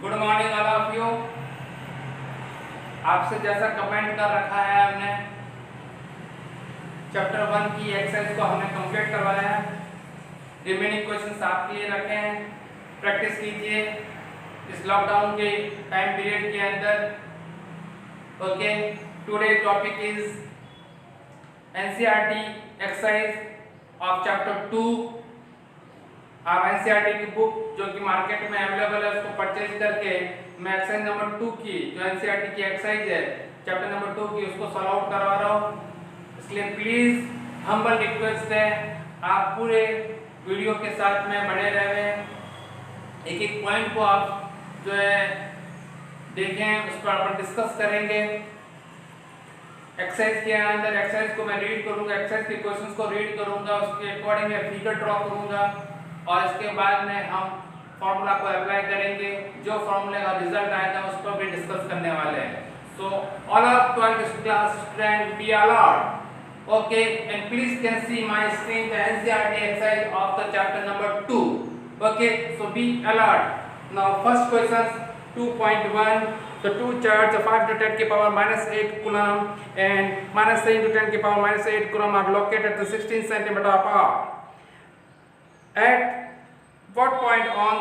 Good morning all of you. आपसे जैसा comment कर रखा है हमने चैप्टर 1 की एक्सरसाइज को हमने कंप्लीट करवाया है। रिमेनिंग क्वेश्चंस आपके लिए रखे हैं, प्रैक्टिस कीजिए इस लॉकडाउन के टाइम पीरियड के अंदर। Okay, today topic is NCERT exercise of chapter 2। आप एनसीईआरटी की बुक जो कि मार्केट में अवेलेबल है उसको परचेज करके मैं एक्सरसाइज नंबर 2 की जो एनसीईआरटी की एक्सरसाइज है चैप्टर नंबर 2 की उसको सॉल्व आउट करवा रहा हूँ। इसलिए प्लीज हम्बल रिक्वेस्ट है आप पूरे वीडियो के साथ में बने रहे, एक एक पॉइंट को आप जो है देखें, उस पर अपन डिस्कस करेंगे। एक्सरसाइज के अंदर एक्सरसाइज को मैं रीड करूंगा, एक्सरसाइज के क्वेश्चंस को रीड करूंगा, उसके अकॉर्डिंग मैं फिगर ड्रॉ करूंगा और इसके बाद में हम फॉर्मूला को अप्लाई करेंगे। जो फॉर्मूले का रिजल्ट आएगा उस पर भी डिस्कस करने वाले हैं। So all of 12th class student be alert, okay, and please can see my screen the NCERT exercise of the chapter number 2. Okay, so be alert. Now first question 2.1, the two charges of 5 to 10 की power -8 coulomb and -3 to 10 की power -8 coulomb are located at the 16 cm apart. At what point on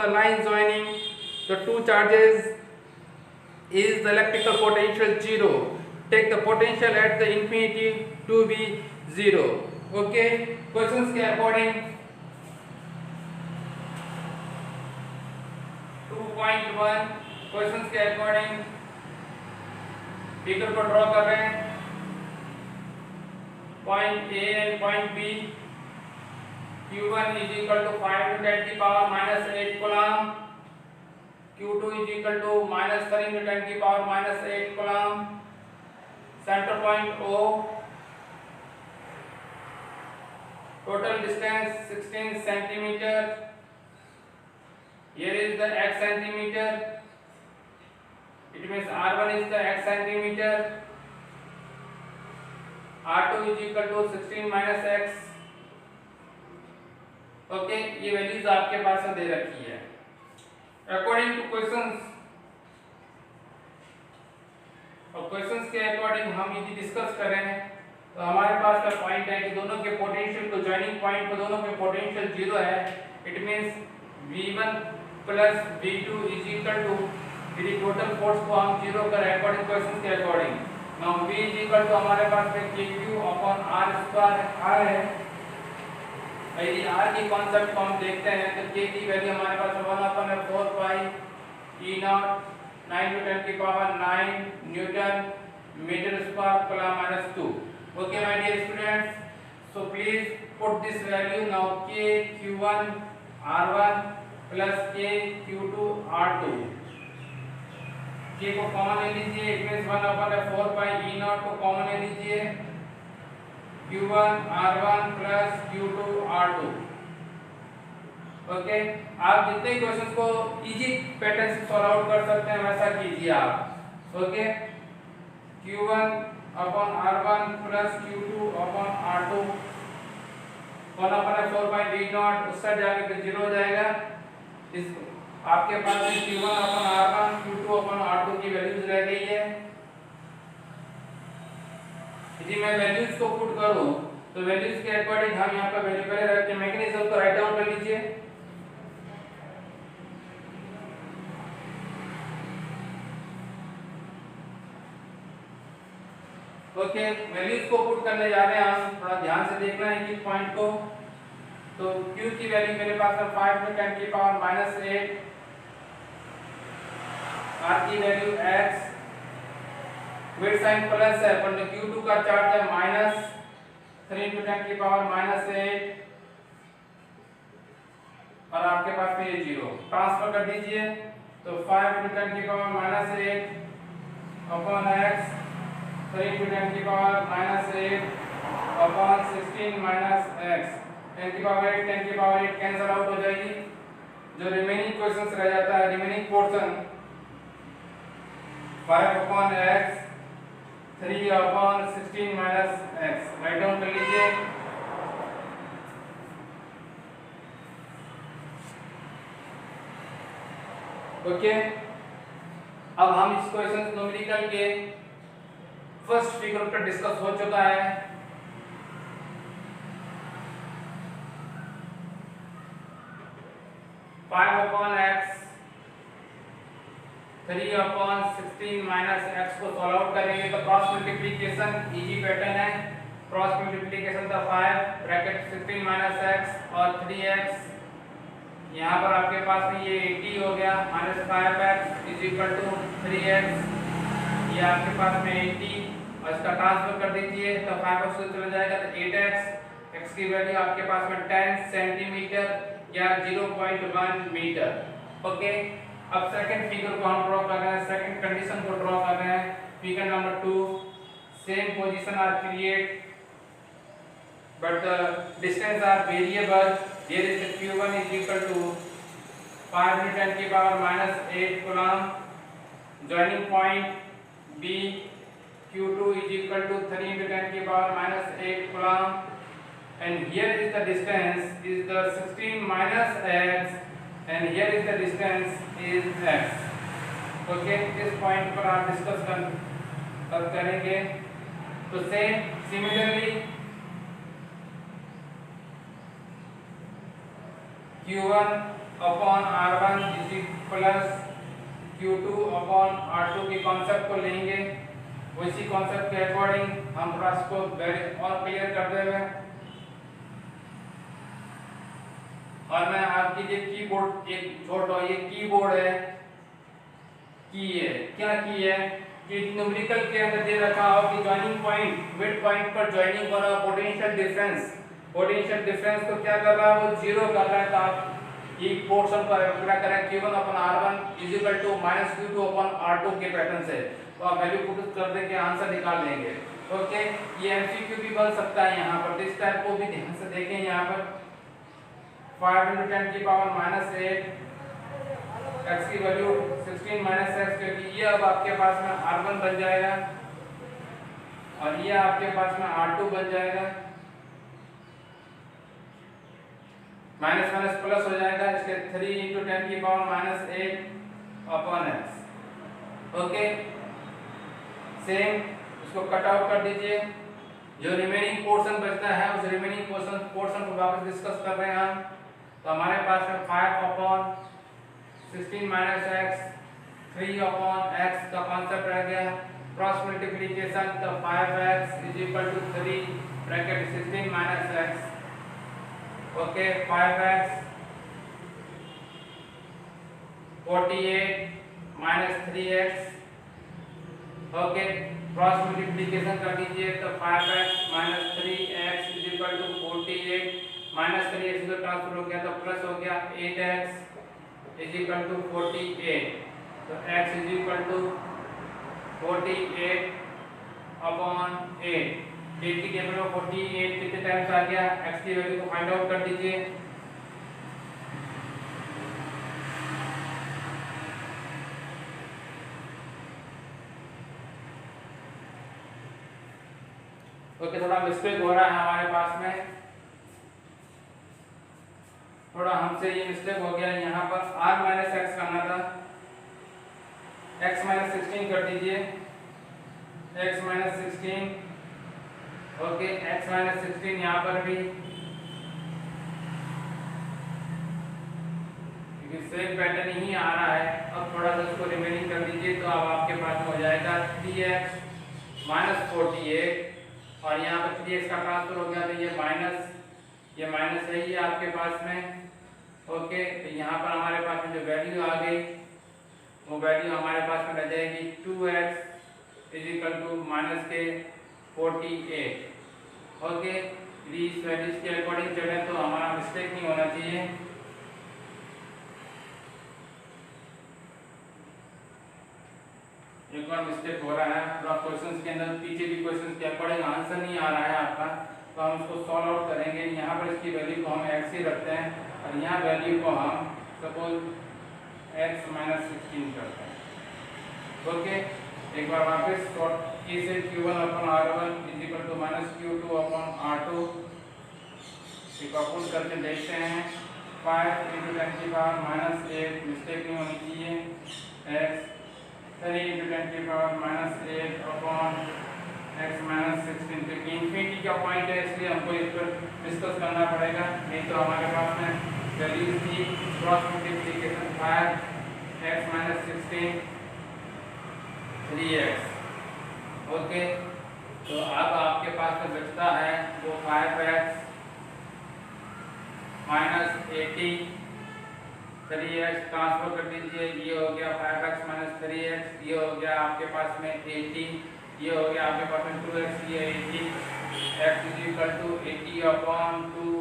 the line joining the two charges is the electrical potential 0? Take the potential at the infinity to be 0. Okay, questions के according 2.1 questions के according figure को draw कर रहे हैं। Point A and point B, Q1 is equal to 5 to 10 की power -8 coulomb, Q2 is equal to -3 to 10 की power -8 coulomb. Center point O, total distance 16 centimeter. Here is the x centimeter. It means R1 is the x centimeter. R2 is equal to 16 minus x. Okay, ये values आपके पास दे रखी है। According to questions, और questions के according हम यदि discuss करें तो हमारे पास का पॉइंट है कि दोनों के पोटेंशियल को जॉइनिंग पॉइंट पर दोनों के पोटेंशियल 0 है। It means V1 plus V2 is equal to यदि टोटल फोर्स को हम 0 करें अकॉर्डिंग क्वेश्चंस के according, now V is equal to हमारे पास में KQ upon R square R है। यदि R की कांसेप्ट को हम देखते हैं तो K की वैल्यू हमारे पास 1/4 पाई E0 9 to 10 की power 9 newton metre square coulomb -2. Okay my dear students, so please put this value now K Q1 R1 plus K Q2 R2. K को कॉमन ले लीजिए, इट मींस 1/4 पाई E0 को common ले लीजिए, Q1 R1 plus Q2 R2. Okay, आप जितने questions को easy pattern से सॉल्व आउट कर सकते हैं वैसा कीजिए आप। Okay, Q1 upon R1 plus Q2 upon R2 1/4 by V0 उस साइड जाके फिर 0 हो जाएगा। इस आपके पास Q1 upon R1 Q2 upon R2 की वैल्यूज रह गई है। यदि मैं वैल्यूज को पुट करूं तो वैल्यूज के अकॉर्डिंग हम यहां पर वैल्यू पहले रख के मैकेनिज्म को राइट डाउन कर लीजिए। ओके, वैल्यूज को पुट करने जा रहे हैं हम, थोड़ा ध्यान से देखना है कि पॉइंट को। तो Q की वैल्यू मेरे पास है 5 to 10 की पावर -8, R की value x, wait sign plus है पर Q2 का चार्ज है -3 to 10 की पावर -8 और आपके पास में ये 0 ट्रांसफर कर दीजिए। तो 5 to 10 की पावर -8 अपॉन x 3 to 10 की पावर -8 अपॉन 16 माइनस x 10 की पावर 8 10 की पावर 8 कैंसिल आउट हो जाएगी। जो रिमेनिंग क्वेश्चंस रह जाता है, remaining portion 5 upon x 3 upon 16 minus x write down कर लीजिए। ओके, अब हम इस क्वेश्चन न्यूमेरिकल के फर्स्ट फिगर पर डिस्कस हो चुका है। Five upon x 3/16 minus x को सॉल्व आउट करेंगे तो क्रॉस मल्टीप्लिकेशन इजी पैटर्न है। क्रॉस मल्टीप्लिकेशन का 5 ब्रैकेट 16 माइनस एक्स और 3x, यहाँ पर आपके पास में ये 80 हो गया minus 5x is equal to 3x, ये आपके पास में 80 और इसका ट्रांसफर कर दीजिए तो 5x से चला जाएगा तो 8x, x की वैल्यू आपके पास में 10 सेंटीमीटर या 0.1 मीटर। ओके, अब सेकंड फिगर को हम ड्रॉ कर रहे हैं, सेकंड कंडीशन को ड्रॉ कर रहे हैं। Figure number 2, same position are create but the distance are variable. Here is the q1 is equal to 5 into 10 की power minus 8 coulomb. Joining point B, q2 is equal to 3 into 10 की power minus 8 coulomb. And here is the distance is the 16 minus x, and here is the distance is x. Okay, इस point पर आप discuss करेंगे। तो same similarly q1 upon r1 is plus q2 upon r2 के concept को लेंगे। उसी concept के अकॉर्डिंग हम थोड़ा इसको और क्लियर कर देंगे। और मैं आपकी ये कीबोर्ड एक छोटा ये कीबोर्ड है, की है, क्या की है कि न्यूमेरिकल के अंदर दे रखा हो कि जॉइनिंग पॉइंट मिड पॉइंट पर जॉइनिंग हो रहा पोटेंशियल डिफरेंस, पोटेंशियल डिफरेंस को क्या कर रहा है वो जीरो कर रहा है। तो आप एक पोर्शन पर क्या करें q1 upon r1 is equal to minus q2 upon r2 के पैटर्न से तो आप वैल्यू पुट कर देके आंसर निकाल लेंगे। ओके, ये एमसीक्यू भी बन सकता है यहाँ पर, इस टाइप को भी ध्यान से देखें। यहाँ पर 5 into 10 की पावर माइनस 8 x की वैल्यू 16 माइनस x, क्योंकि ये अब आपके पास में r1 बन जाएगा और ये आपके पास में r2 बन जाएगा। माइनस माइनस प्लस हो जाएगा, इसके 3 into 10 की power minus 8 upon x। Okay, same इसको कट आउट कर दीजिए। जो रिमेनिंग पोर्शन बचता है उस रिमेनिंग पोर्शन को वापस डिस्कस कर रहे हैं हम। तो हमारे पास में 5 upon 16 minus x 3 upon x का कॉन्सेप्ट रह गया। क्रॉस मल्टीप्लिकेशन तो 5x is equal to 3 bracket 16 minus x। Okay, 5x 48 minus 3x। Okay, cross multiplication कर दीजिए तो 5x minus 3x is equal to 48 minus 3x को ट्रांसफर हो गया तो प्लस हो गया 8x इज इक्वल टू 48। तो x is equal to 48 upon 8। 8 की टेबल में 48 कितने टाइम्स आ गया, x की वैल्यू को फाइंड आउट कर दीजिए। ओके, थोड़ा मिस्टेक हो रहा है हमारे पास में, थोड़ा हमसे ये मिस्टेक हो गया। यहाँ पर r माइनस एक्स करना था, x माइनस 16 कर दीजिए, x minus 16। Okay, x minus 16 यहाँ पर भी क्योंकि सेम पैटर्न ही आ रहा है। अब थोड़ा सा इसको रिमेनिंग कर दीजिए तो अब आपके पास हो जाएगा 3x माइनस 48 और यहाँ पर 3x का ट्रांसफर हो गया तो ये माइनस है ये आपके पास में। ओके, तो यहाँ पर हमारे पास में जो वैल्यू आ गई वो वैल्यू हमारे पास में रह जाएगी 2x is equal to minus के 48। ओके, इस वैल्यूज के अकॉर्डिंग चले तो हमारा मिस्टेक नहीं होना चाहिए। एक बार मिस्टेक हो रहा है थोड़ा क्वेश्चंस के अंदर, पीछे भी क्वेश्चंस के अकॉर्डिंग आंसर नहीं आ रहा है आपका, तो हम उसको सॉल्व आउट करेंगे। यहाँ पर इसकी वैल्यू को हम x ही रखते हैं और यहाँ वैल्यू को हम सपोज x माइनस 16 करते हैं। ओके, एक बार वापस शॉर्ट की से q1 upon r1 is equal to minus q2 upon r2 इसको पुट करके देखते हैं। 5 into 10 की पावर माइनस 8, मिस्टेक नहीं होनी चाहिए, x 3 into 10 की power minus 8 upon x minus 16। तो इन्फिनिटी का पॉइंट है इसलिए हमको इस पर डिस्कस करना पड़ेगा, नहीं तो हमारे पास में वैल्यूज थी cross multiplication 5 x minus 16 3x। Okay, तो अब आपके पास में बचता है वो 5x माइनस 80 3x ट्रांसफर कर दीजिए, ये हो गया 5x माइनस 3x, ये हो गया आपके पास में 80, ये हो गया आपके पास में 2x, ये 80, x is equal to 80 upon 2।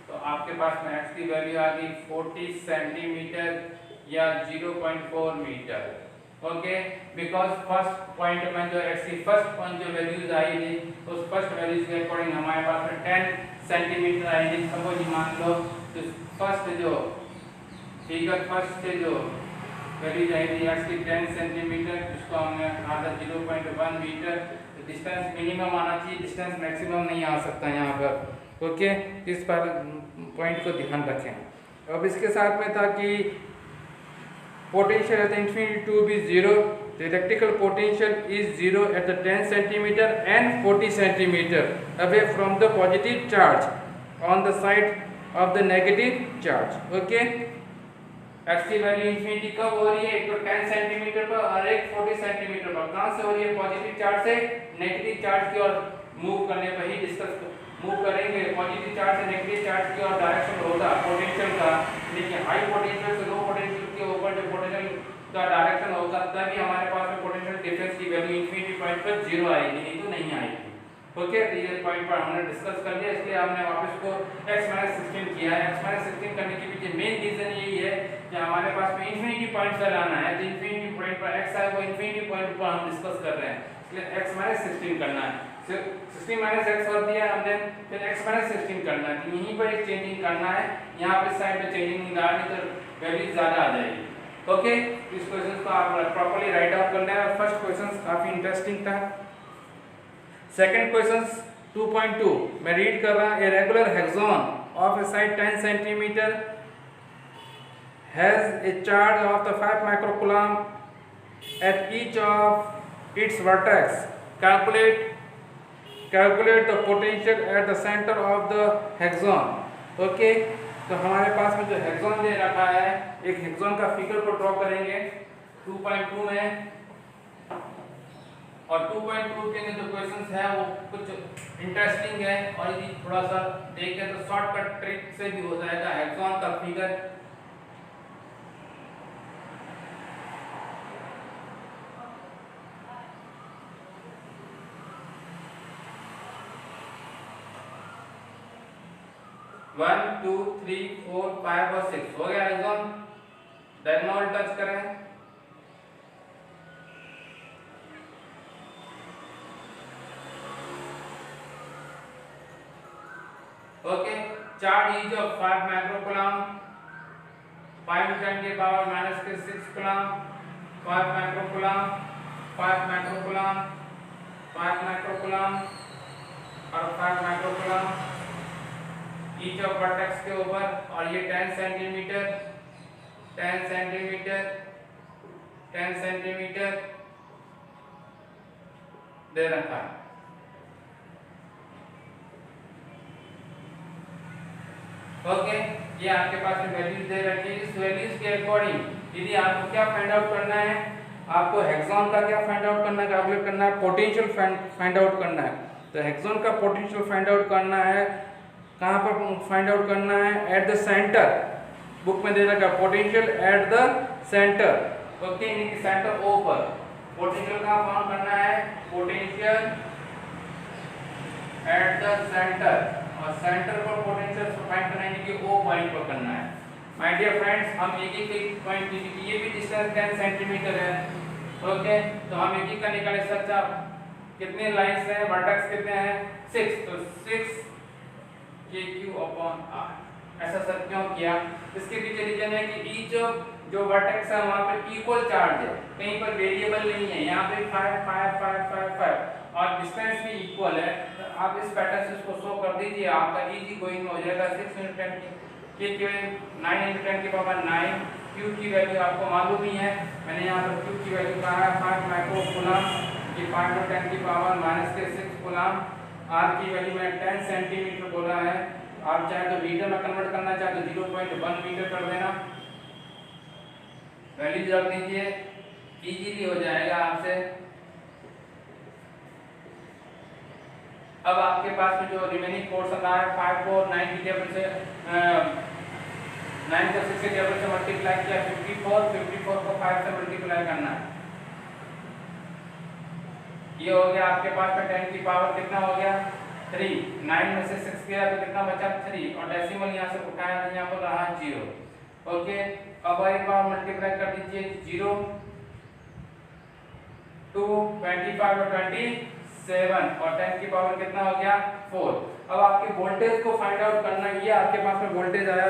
तो आपके पास में x की वैल्यू आ गई 40 सेंटीमीटर या 0.4 metre. Okay, because first point में जो x की फर्स्ट पॉइंट जो वैल्यूज आई थी उस फर्स्ट वैल्यूज के अकॉर्डिंग हमारे पास में 10 सेंटीमीटर आई थी। सपोज मान लो तो फर्स्ट जो फिगर फर्स्ट से जो वैल्यूज आई थी x की 10 सेंटीमीटर, जिसको हमने कहा था 0.1 मीटर। तो डिस्टेंस मिनिमम आना चाहिए, डिस्टेंस मैक्सिमम नहीं आ सकता यहाँ पर। ओके, इस पर पॉइंट को ध्यान रखें। अब इसके साथ में था कि potential at the infinity to be 0, the electrical potential is 0 at the 10 centimeter and 40 centimeter away from the positive charge on the side of the negative charge. Okay, x की वैल्यू इंफिनिटी कब हो रही है? एक तो 10 centimetre पर और एक 40 सेंटीमीटर पर। कहाँ से हो रही है? पॉजिटिव चार्ज से नेगेटिव चार्ज की ओर मूव करने पर ही डिस्कस मूव करेंगे। पॉजिटिव चार्ज से नेगेटिव चार्ज की ओर डायरेक्शन होगा पोटेंशियल का, लेकिन हाई पोटेंशियल से लो पोटेंशियल के ऊपर जो पोटेंशियल का डायरेक्शन होगा तभी हमारे पास में पोटेंशियल डिफरेंस की वैल्यू इंफिनिटी पॉइंट पर 0 आएगी, नहीं तो नहीं आएगी। ओके, तो ये पॉइंट पर हमने डिस्कस कर लिया, इसलिए हमने वापस को x माइनस 16 किया है। x माइनस 16 करने के पीछे मेन रीजन यही है कि हमारे पास में इंफिनिटी पॉइंट पर लाना है। जो इंफिनिटी पॉइंट पर x है वो इंफिनिटी पॉइंट पर हम डिस्कस कर रहे हैं, इसलिए x माइनस 16 करना है। 16 माइनस x कर दिया हमने, फिर x माइनस 16 करना है। तो यहीं पर एक चेंजिंग करना है, यहाँ पे साइड पे चेंजिंग नहीं डालनी तो वैल्यू ज्यादा आ जाएगी। ओके, इस क्वेश्चन को आप प्रॉपर्ली राइट आउट करना है। फर्स्ट क्वेश्चन काफी इंटरेस्टिंग था। सेकंड क्वेश्चन 2.2 मैं रीड कर रहा हूं। A regular hexagon of a side 10 centimetre has a charge of the 5 microcoulomb at each of its vertex. Calculate the potential at the centre of the hexagon. Okay, तो हमारे पास में जो हेक्सॉन दे रखा है, एक हेक्सॉन का फिगर को ड्रॉ करेंगे 2.2 में, और 2.2 के जो क्वेश्चंस है वो कुछ इंटरेस्टिंग है और यदि थोड़ा सा देखें तो शॉर्टकट ट्रिक से भी हो जाएगा। हेक्सॉन का फिगर वन 2 3 4 5 और 6 हो गया हेक्सॉन। डायगोनल टच करें, okay. Charge is of 5 microcoulomb, 5 10 के पावर माइनस के 6 कूलम, 5 माइक्रोकूलम, 5 माइक्रोकूलम, 5 माइक्रोकूलम और 5 माइक्रोकूलम ईच ऑफ वर्टेक्स के ऊपर, और ये 10 सेंटीमीटर 10 सेंटीमीटर 10 सेंटीमीटर दे रखा है। ओके, ये आपके पास में वैल्यूज दे रखी है। इस वैल्यूज के अकॉर्डिंग यदि आपको क्या फाइंड आउट करना है, आपको हेक्सॉन का क्या फाइंड आउट करना है, कैलकुलेट करना है, पोटेंशियल फाइंड आउट करना है। तो हेक्सॉन का पोटेंशियल फाइंड आउट करना है, कहाँ पर फाइंड आउट करना है? Eight the centre. बुक में दे रखा है potential at the centre. Okay, यानी सेंटर ओ पर पोटेंशियल का फाउंड करना है, पोटेंशियल एट द सेंटर, और सेंटर पर पोटेंशियल फाइंड करना है कि ओ पॉइंट पर करना है। माय डियर फ्रेंड्स, हम एक पॉइंट की ये भी डिस्टेंस 10 सेंटीमीटर है। ओके, तो हम एक का निकाले सकते हैं। कितने लाइंस हैं, वर्टेक्स कितने हैं? 6, तो 6 KQ अपॉन R। ऐसा सर क्यों किया? इसके पीछे रीजन है कि ईच जो वर्टेक्स है वहां पर इक्वल चार्ज है, कहीं पर वेरिएबल नहीं है। यहाँ पे 5 5 5 5 5 और डिस्टेंस भी इक्वल है। तो आप इस पैटर्न से इसको शो कर दीजिए, आपका इजी गोइंग हो जाएगा। 6 × 10 के 9 × 10 की पावर 9, Q की वैल्यू आपको मालूम ही है, मैंने यहाँ पर Q की वैल्यू कहा है 5 माइक्रो कूलम, ये 5 × 10 की पावर -6 कूलम। R की वैल्यू में 10 सेंटीमीटर बोला है, आप चाहे तो मीटर में कन्वर्ट करना चाहे तो 0.1 मीटर कर देना, वैल्यू रख दीजिए, इजीली हो जाएगा आपसे। अब आपके पास में जो रिमेनिंग पोर्शन आ है 5 को 9 की टेबल से 9 को 6 के टेबल से मल्टीप्लाई किया 54 को 5 से मल्टीप्लाई करना है, ये हो गया आपके पास में 10 की पावर कितना हो गया 3, 9 में से 6 गया तो कितना बचा 3 और डेसिमल यहाँ से उठाया तो यहाँ पर रहा 0। ओके, अब एक बार मल्टीप्लाई कर दीजिए 0 2 25 और 27 और 10 की पावर कितना हो गया 4। अब आपके वोल्टेज को फाइंड आउट करना, ये आपके पास में वोल्टेज आया,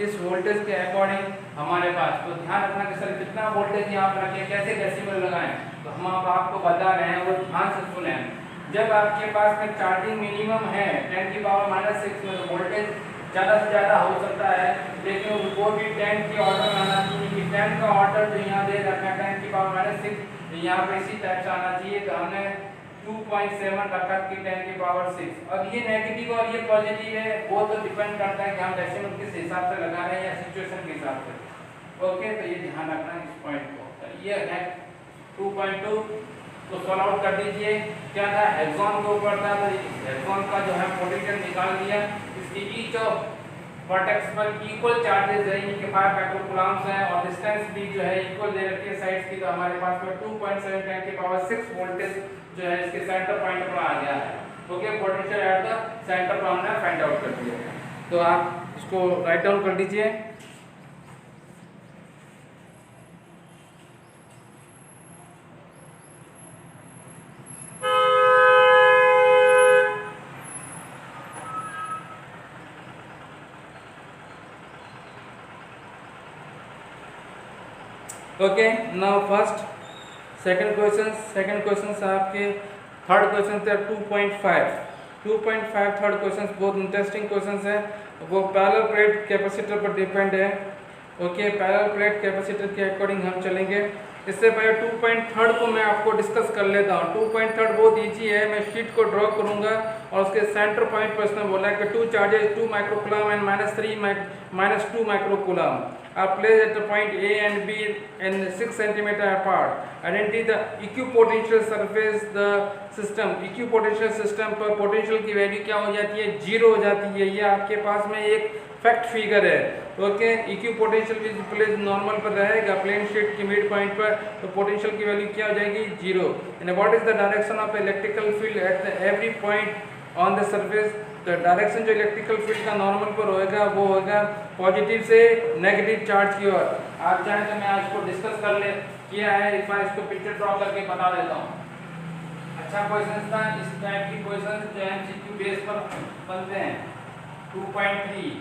इस वोल्टेज के अकॉर्डिंग हमारे पास तो ध्यान रखना कि सर कितना वोल्टेज यहाँ पर रखें, कैसे डेसिमल लगाएं, तो हम अब आपको बता रहे हैं, वो ध्यान से सुने। जब आपके पास में चार्जिंग मिनिमम है 10 की पावर -6 में, तो वोल्टेज ज़्यादा से ज़्यादा हो सकता है, लेकिन वो भी 10 के ऑर्डर में आना चाहिए कि 10 का ऑर्डर जो यहाँ दे रखा है 10 की पावर -6 यहाँ पे इसी टाइप से आना चाहिए, तो हमने 2.7 रखा कि 10 की पावर 6। अब ये नेगेटिव और ये पॉजिटिव है, वो तो डिपेंड करता है कि हम डेसिमल किस हिसाब से लगा रहे हैं या सिचुएशन के हिसाब से। ओके, तो ये ध्यान रखना इस पॉइंट को। तो ये है 2.2 तो सॉल्व आउट कर दीजिए, क्या था हेक्सॉन के ऊपर था, तो हेक्सॉन का जो है पोटेंशियल निकाल दिया, इसकी ईच ऑफ वर्टेक्स पर इक्वल चार्जेस है, इनके 5 माइक्रोकूलम्स हैं और डिस्टेंस भी जो है इक्वल दे रखी है साइड्स की, तो हमारे पास में 2.7 10 की पावर 6 वोल्टेज जो है इसके सेंटर पॉइंट पर आ गया है। Okay, potential at the centre पर हमने फाइंड आउट कर दिया है, तो आप इसको राइट डाउन कर दीजिए। Okay, now first second question आपके थर्ड क्वेश्चन थे 2.5 थर्ड क्वेश्चन बहुत इंटरेस्टिंग क्वेश्चन है, वो पैरेलल प्लेट कैपेसिटर पर डिपेंड है। ओके, पैरेलल प्लेट कैपेसिटर के अकॉर्डिंग हम चलेंगे। इससे पहले 2.3 को मैं आपको डिस्कस कर लेता हूँ। 2.3 बहुत ईजी है, मैं शीट को ड्रॉ करूँगा और उसके सेंटर पॉइंट पर इसने बोला है कि 2 charges 2 microcoulomb and -2 microcoulomb are placed at the point A and B and 6 cm apart. Identify the equipotential surface the system. equipotential system पर पोटेंशियल की वैल्यू क्या हो जाती है 0 हो जाती है, ये आपके पास में एक फैक्ट फिगर है। Okay, equipotential is place normal पर रहेगा प्लेन शीट की मिड पॉइंट पर, तो पोटेंशियल की वैल्यू क्या हो जाएगी 0। And what is the direction of electrical field at every point on the surface, तो डायरेक्शन जो इलेक्ट्रिकल फील्ड का नॉर्मल पर होएगा वो होगा पॉजिटिव से नेगेटिव चार्ज की ओर। आप चाहें तो मैं आज को डिस्कस कर ले किया है, एक बार इसको पिक्चर ड्रॉ करके बता देता हूँ। अच्छा क्वेश्चन था, इस टाइप की क्वेश्चन जो एमसीक्यू बेस पर बनते हैं। 2.3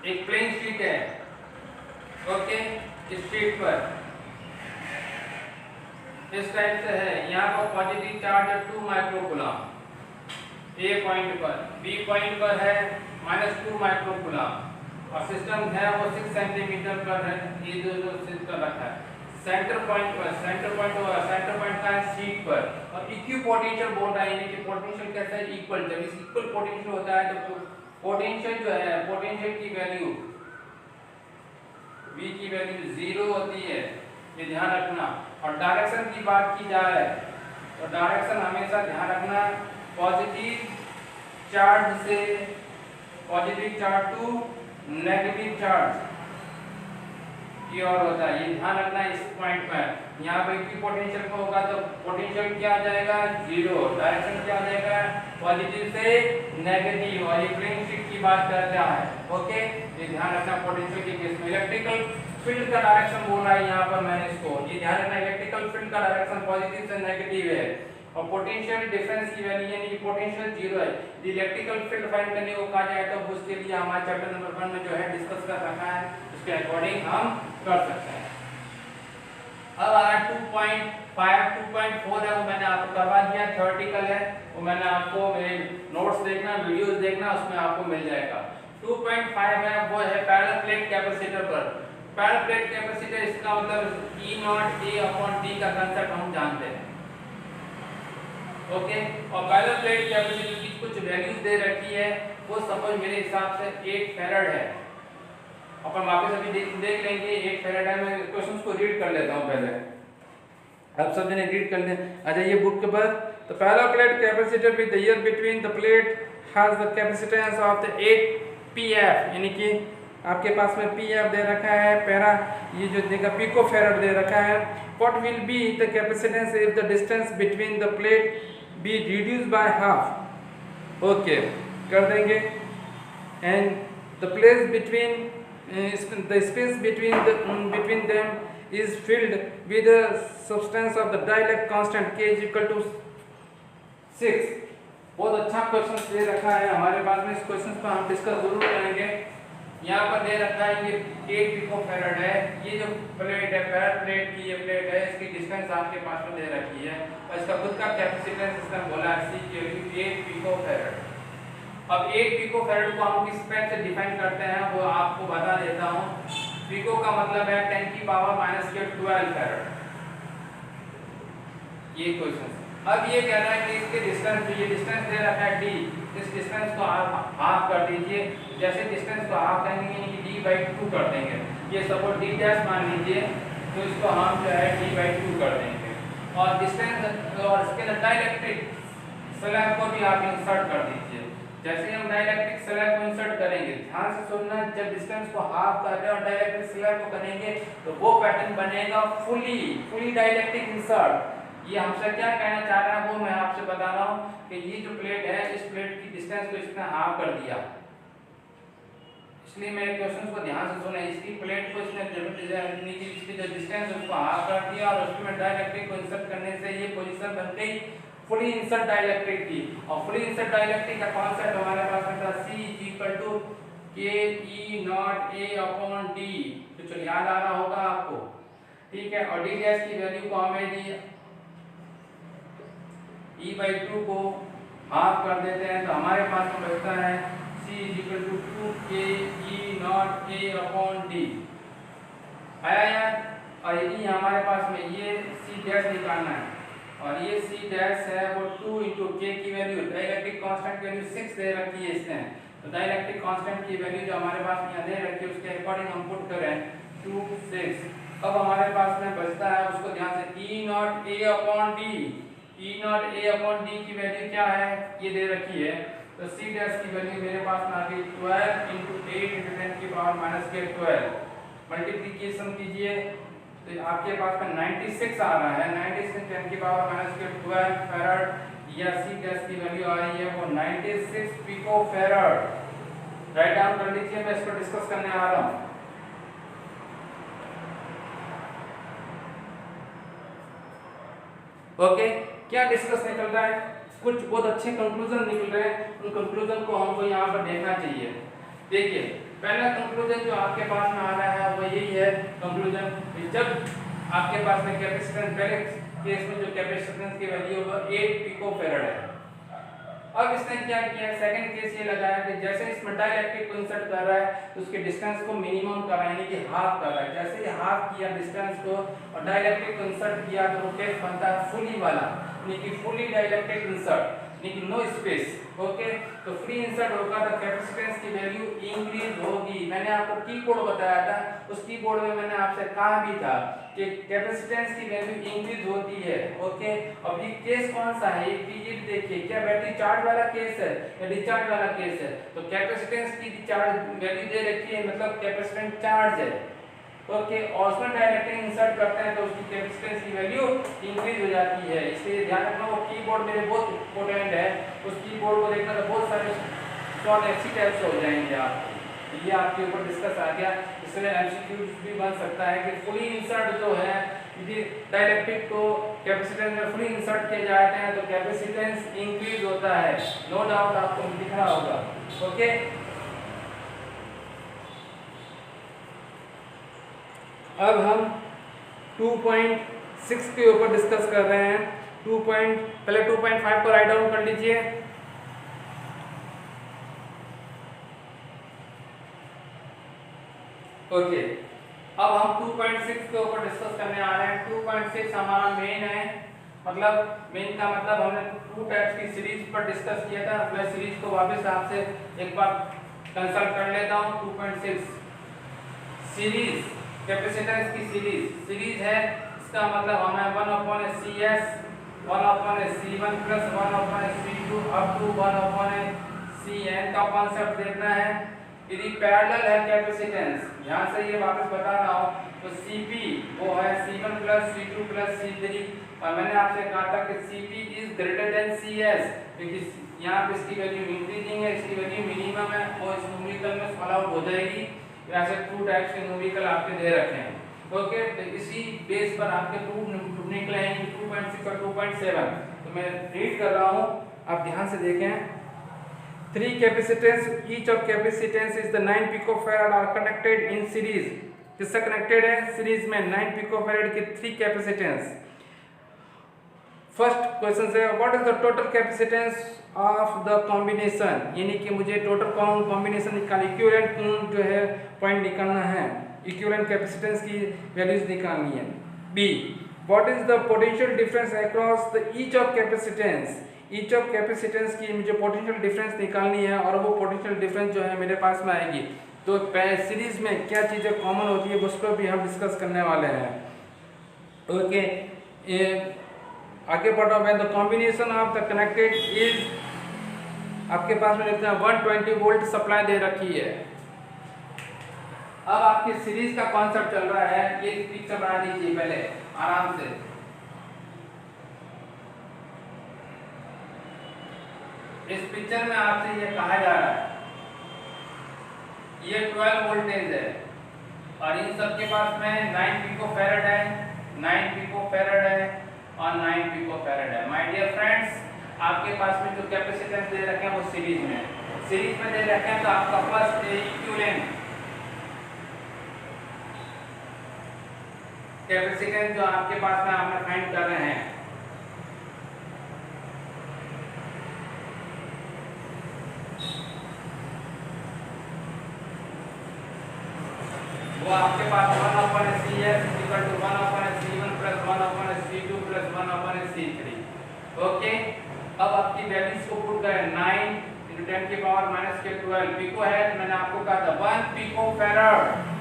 एक प्लेन शीट है, ओके, इस शीट पर इस टाइप से है, यहाँ पर पॉजिटिव चार्ज है 2 माइक्रोकूलम ए पॉइंट पर, बी पॉइंट पर है -2 माइक्रोकूलम और सिस्टम है वो 6 सेंटीमीटर पर है, ये जो सिस्टम रखा है सेंटर पॉइंट पर, सेंटर पॉइंट का है शीट पर, और इक्विपोटेंशियल बोल रहा है, यानी कि पोटेंशियल कैसा है इक्वल, जब इस इक्वल पोटेंशियल होता है तो पोटेंशियल जो है पोटेंशियल की वैल्यू V की वैल्यू 0 होती है, ये ध्यान रखना। और डायरेक्शन की बात की जाए तो डायरेक्शन हमेशा ध्यान रखना पॉजिटिव चार्ज से positive charge to negative charge की ओर होता है, ये ध्यान रखना इस पॉइंट पर। यहाँ पे की पोटेंशियल को होगा तो पोटेंशियल क्या आ जाएगा 0, डायरेक्शन क्या आ जाएगा पॉजिटिव से नेगेटिव, और ये प्लेन शीट की बात करता है। ओके, ये ध्यान रखना पोटेंशियल के केस में। इलेक्ट्रिकल फील्ड का डायरेक्शन बोल रहा है यहाँ पर मैंने इसको, ये ध्यान रखना इलेक्ट्रिकल फील्ड का डायरेक्शन पॉजिटिव से नेगेटिव है, और पोटेंशियल डिफरेंस की वैल्यू यानी कि पोटेंशियल 0 है। इलेक्ट्रिकल फील्ड फाइंड करने को कहा जाए तो उसके लिए हमारे चैप्टर नंबर 1 में जो है डिस्कस कर रखा है, उसके अकॉर्डिंग हम कर सकते हैं। अब आया 2.4 है, वो मैंने आपको करवा दिया, थ्योरेटिकल है, वो मैंने आपको मेरे नोट्स देखना वीडियोस देखना उसमें आपको मिल जाएगा। 2.5 है वो है पैरेलल प्लेट कैपेसिटर पर। पैरेलल प्लेट कैपेसिटर इसका मतलब E not A upon D का कांसेप्ट हम जानते हैं। ओके, और पैरेलल प्लेट कैपेसिटर की कुछ वैल्यूज दे रखी है, वो सपोज मेरे हिसाब से 8 फैराड है। अपन वापस अभी देख लेंगे 8 फैराड है। मैं क्वेश्चंस को रीड कर लेता हूं पहले, आप सब जने रीड कर लें। आ जाइए बुक के पर। तो parallel plate capacitor with the year between the plate has the capacitance of the 8 pf, यानी कि आपके पास में pf दे रखा है, पैरा ये जो देगा पिको फैराड दे रखा है। What will be the capacitance if the distance between the plate be reduced by half. Okay, कर देंगे। And the place between the space between them is filled with a substance of the dielectric constant k is equal to 6। बहुत अच्छा question दे रखा है हमारे पास में। इस क्वेश्चन पर हम डिस्कस जरूर करेंगे। यहाँ पर दे रखा है ये 8 पिको फैराड है। ये जो प्लेट है पैरेलल प्लेट की ये प्लेट है, इसकी डिस्टेंस आपके पास में दे रखी है और इसका खुद का कैपेसिटेंस इसने बोला है C की वैल्यू 8 पिको फैराड। अब 8 पिको फैराड को हम किस पेन से डिफाइन करते हैं वो आपको बता देता हूँ। पिको का मतलब है 10 की पावर -12 फैराड। ये क्वेश्चन अब ये कह रहा है कि इसके डिस्टेंस जो ये डिस्टेंस दे रखा है D, इस डिस्टेंस को आप हाफ कर दीजिए। जैसे डिस्टेंस को हाफ करेंगे यानी कि D/2 कर देंगे। ये सपोज D डैश मान लीजिए, तो इसको हम जो है D/2 कर देंगे। और डिस्टेंस और इसके अंदर डाइलेक्ट्रिक स्लैब को भी आप इंसर्ट कर दीजिए। जैसे हम डाइलेक्ट्रिक स्लैब को इंसर्ट करेंगे, ध्यान से सुनना, जब डिस्टेंस को हाफ कर रहे हैं और डाइलेक्ट्रिक स्लैब को करेंगे तो वो पैटर्न बनेगा फुली डाइलेक्ट्रिक इंसर्ट। ये हमसे क्या कहना चाह रहा है वो मैं आपसे बता रहा हूँ कि ये जो प्लेट है, इस प्लेट की डिस्टेंस को इसने हाफ कर दिया। इसलिए मेरे क्वेश्चन को ध्यान से सुने। इसकी प्लेट को इसने इसकी जो डिस्टेंस है उसको हाफ कर दिया और उसमें डाइलेक्ट्रिक को इंसर्ट करने से ये पोजीशन बन गई फुली इंसर्ट डाइलेक्ट्रिक की। और फुली इंसर्ट डाइलेक्ट्रिक का कॉन्सेप्ट हमारे पास में था C = K E not A upon D। तो चलो याद आ रहा होगा आपको, ठीक है। और D डैश की वैल्यू को हमें दी E/2 को हाफ कर देते हैं तो हमारे पास में बचता है C = 2K E not A upon D। आया यार। और यदि हमारे पास में ये C डैश निकालना है और ये C डैश है वो 2 × K की वैल्यू, डाइलेक्ट्रिक कांस्टेंट की वैल्यू 6 दे रखी है इसने। तो डाइलेक्ट्रिक कांस्टेंट की वैल्यू जो हमारे पास यहाँ दे रखी है उसके अकॉर्डिंग हम पुट करें 2 6। अब हमारे पास में बचता है, उसको ध्यान से, E not A upon D। E not A upon D की वैल्यू क्या है ये दे रखी है। तो C डैश की वैल्यू मेरे पास में आ गई 12 × 8 × 10 की पावर -12। मल्टीप्लिकेशन कीजिए तो आपके पास में 96 आ रहा है। 96 10 की पावर -12 फैराड या C डैश की वैल्यू आ रही है वो 96 पिको फैराड। राइट डाउन कर लीजिए, मैं इसको डिस्कस करने आ रहा हूँ। ओके, क्या डिस्कस निकल रहा है? कुछ बहुत अच्छे कंक्लूजन निकल रहे हैं। उन कंक्लूजन को हमको यहाँ पर देखना चाहिए। देखिए, पहला कंक्लूजन जो आपके पास में आ रहा है वो यही है कंक्लूजन, जब आपके पास में कैपेसिटेंस, पहले केस में जो कैपेसिटेंस की वैल्यू वो 8 पिको फैराड है। अब इसने क्या किया, सेकंड केस ये लगाया कि जैसे इसमें डाइलेक्ट्रिक को इंसर्ट कर रहा है तो उसके डिस्टेंस को मिनिमम कर रहा है, यानी कि हाफ कर रहा है। जैसे ही हाफ किया डिस्टेंस को और डाइलेक्ट्रिक को इंसर्ट किया तो वो केस बनता है फुली वाला, यानी कि फुली डाइलेक्ट्रिक इंसर्ट, यानी कि नो स्पेस। ओके, तो फ्री इंसर्ट होगा तो कैपेसिटेंस की वैल्यू इंक्रीज होगी। मैंने आपको की कोड बताया था, उस की कोड में मैंने आपसे कहा भी था कि कैपेसिटेंस की वैल्यू इंक्रीज होती है। ओके, अब ये केस कौन सा है, ये पीरियड देखिए, क्या बैटरी चार्ज वाला केस है या डिस्चार्ज वाला केस है? तो कैपेसिटेंस की चार्ज वैल्यू दे रखी है, मतलब कैपेसिटेंस चार्ज है। ओके, और उसमें डाइलेक्ट्रिक इंसर्ट करते हैं तो उसकी कैपेसिटेंस की वैल्यू इंक्रीज हो जाती है। इसलिए ध्यान रखना, वो कीबोर्ड मेरे बहुत इंपॉर्टेंट है, उस कीबोर्ड को देखना तो बहुत सारे सॉल्व ऐसी टाइप से हो जाएंगे आप। ये आपके ऊपर डिस्कस आ गया। इसमें एमसीक्यू भी बन सकता है कि फुली इंसर्ट जो है, यदि डाइलेक्ट्रिक को कैपेसिटेंस में फुली इंसर्ट किए जाते हैं तो कैपेसिटेंस इंक्रीज होता है। नो डाउट आपको दिख रहा होगा। ओके, अब हम 2.6 के ऊपर डिस्कस कर रहे हैं। पहले 2.5 को राइट डाउन कर लीजिए। ओके, अब हम 2.6 के ऊपर डिस्कस करने आ रहे हैं। 2.6 हमारा मेन है, मतलब मेन का मतलब हमने टू टाइप्स की सीरीज पर डिस्कस किया था। मैं सीरीज को वापस आपसे एक बार कंसल्ट कर लेता हूँ। 2.6 सीरीज कैपेसिटेंस की सीरीज है, इसका मतलब हमें 1/CS 1/C1 plus 1/C2 up to 1/CN का कॉन्सेप्ट देखना है। यदि पैरेलल है कैपेसिटेंस, ध्यान से ये वापस बता रहा हूँ, तो Cp वो है C1 plus C2 plus C3, और मैंने आपसे कहा था कि Cp is greater than Cs, क्योंकि यहाँ पे इसकी वैल्यू इंक्रीजिंग है, इसकी वैल्यू मिनिमम है, और इस न्यूमेरिकल में सॉल्व आउट हो जाएगी। वैसे टू टाइप्स के न्यूमेरिकल आपके दे रखे हैं। ओके, तो इसी बेस पर आपके टू निकले हैं, 2.6 और 2.7। तो मैं रीड कर रहा हूँ, आप ध्यान से देखें। 3 capacitance, each of capacitance is the 9 picofarad are connected in series। किससे कनेक्टेड है? सीरीज में 9 picofarad के 3 capacitance। फर्स्ट क्वेश्चन से what is the total capacitance of the combination, यानी कि मुझे टोटल कॉम्बिनेशन निकालना, इक्विवेलेंट जो है पॉइंट निकालना है, इक्विवेलेंट कैपेसिटेंस की वैल्यूज निकालनी है। B, what is the potential difference across the each of capacitance, each of capacitance की मुझे पोटेंशियल डिफरेंस निकालनी है, और वो पोटेंशियल डिफरेंस जो है मेरे पास में आएगी। तो सीरीज में क्या चीज़ें कॉमन होती है उस पर भी हम डिस्कस करने वाले हैं। ओके, आगे बढ़ो। When the combination of the connected is, आपके पास में देखते हैं 120 वोल्ट सप्लाई दे रखी है। अब आपकी सीरीज का कॉन्सेप्ट चल रहा है, ये पिक्चर बना दीजिए पहले आराम से। इस पिक्चर में आपसे ये कहा जा रहा है, ये 12 वोल्टेज है, और इन सब के पास में 9 पिकोफैरड है, 9 पिकोफैरड है और 9 पिकोफैरड है। माय डियर फ्रेंड्स, आपके पास में जो कैपेसिटेंस दे रखे हैं वो सीरीज में दे रखे हैं। तो आपका फर्स्ट इक्विवेलेंट कैपेसिटेंस जो आपके पास में आपने फाइंड कर रहे हैं, वो आपके पास 1/CS equal to 1/C1 plus 1/C2 plus 1/C3। Okay, अब आपकी वैल्यूज को पुट करें, 9 × 10 की पावर माइनस के 12 पिको है। मैंने आपको कहा था 1 पिकोफैरड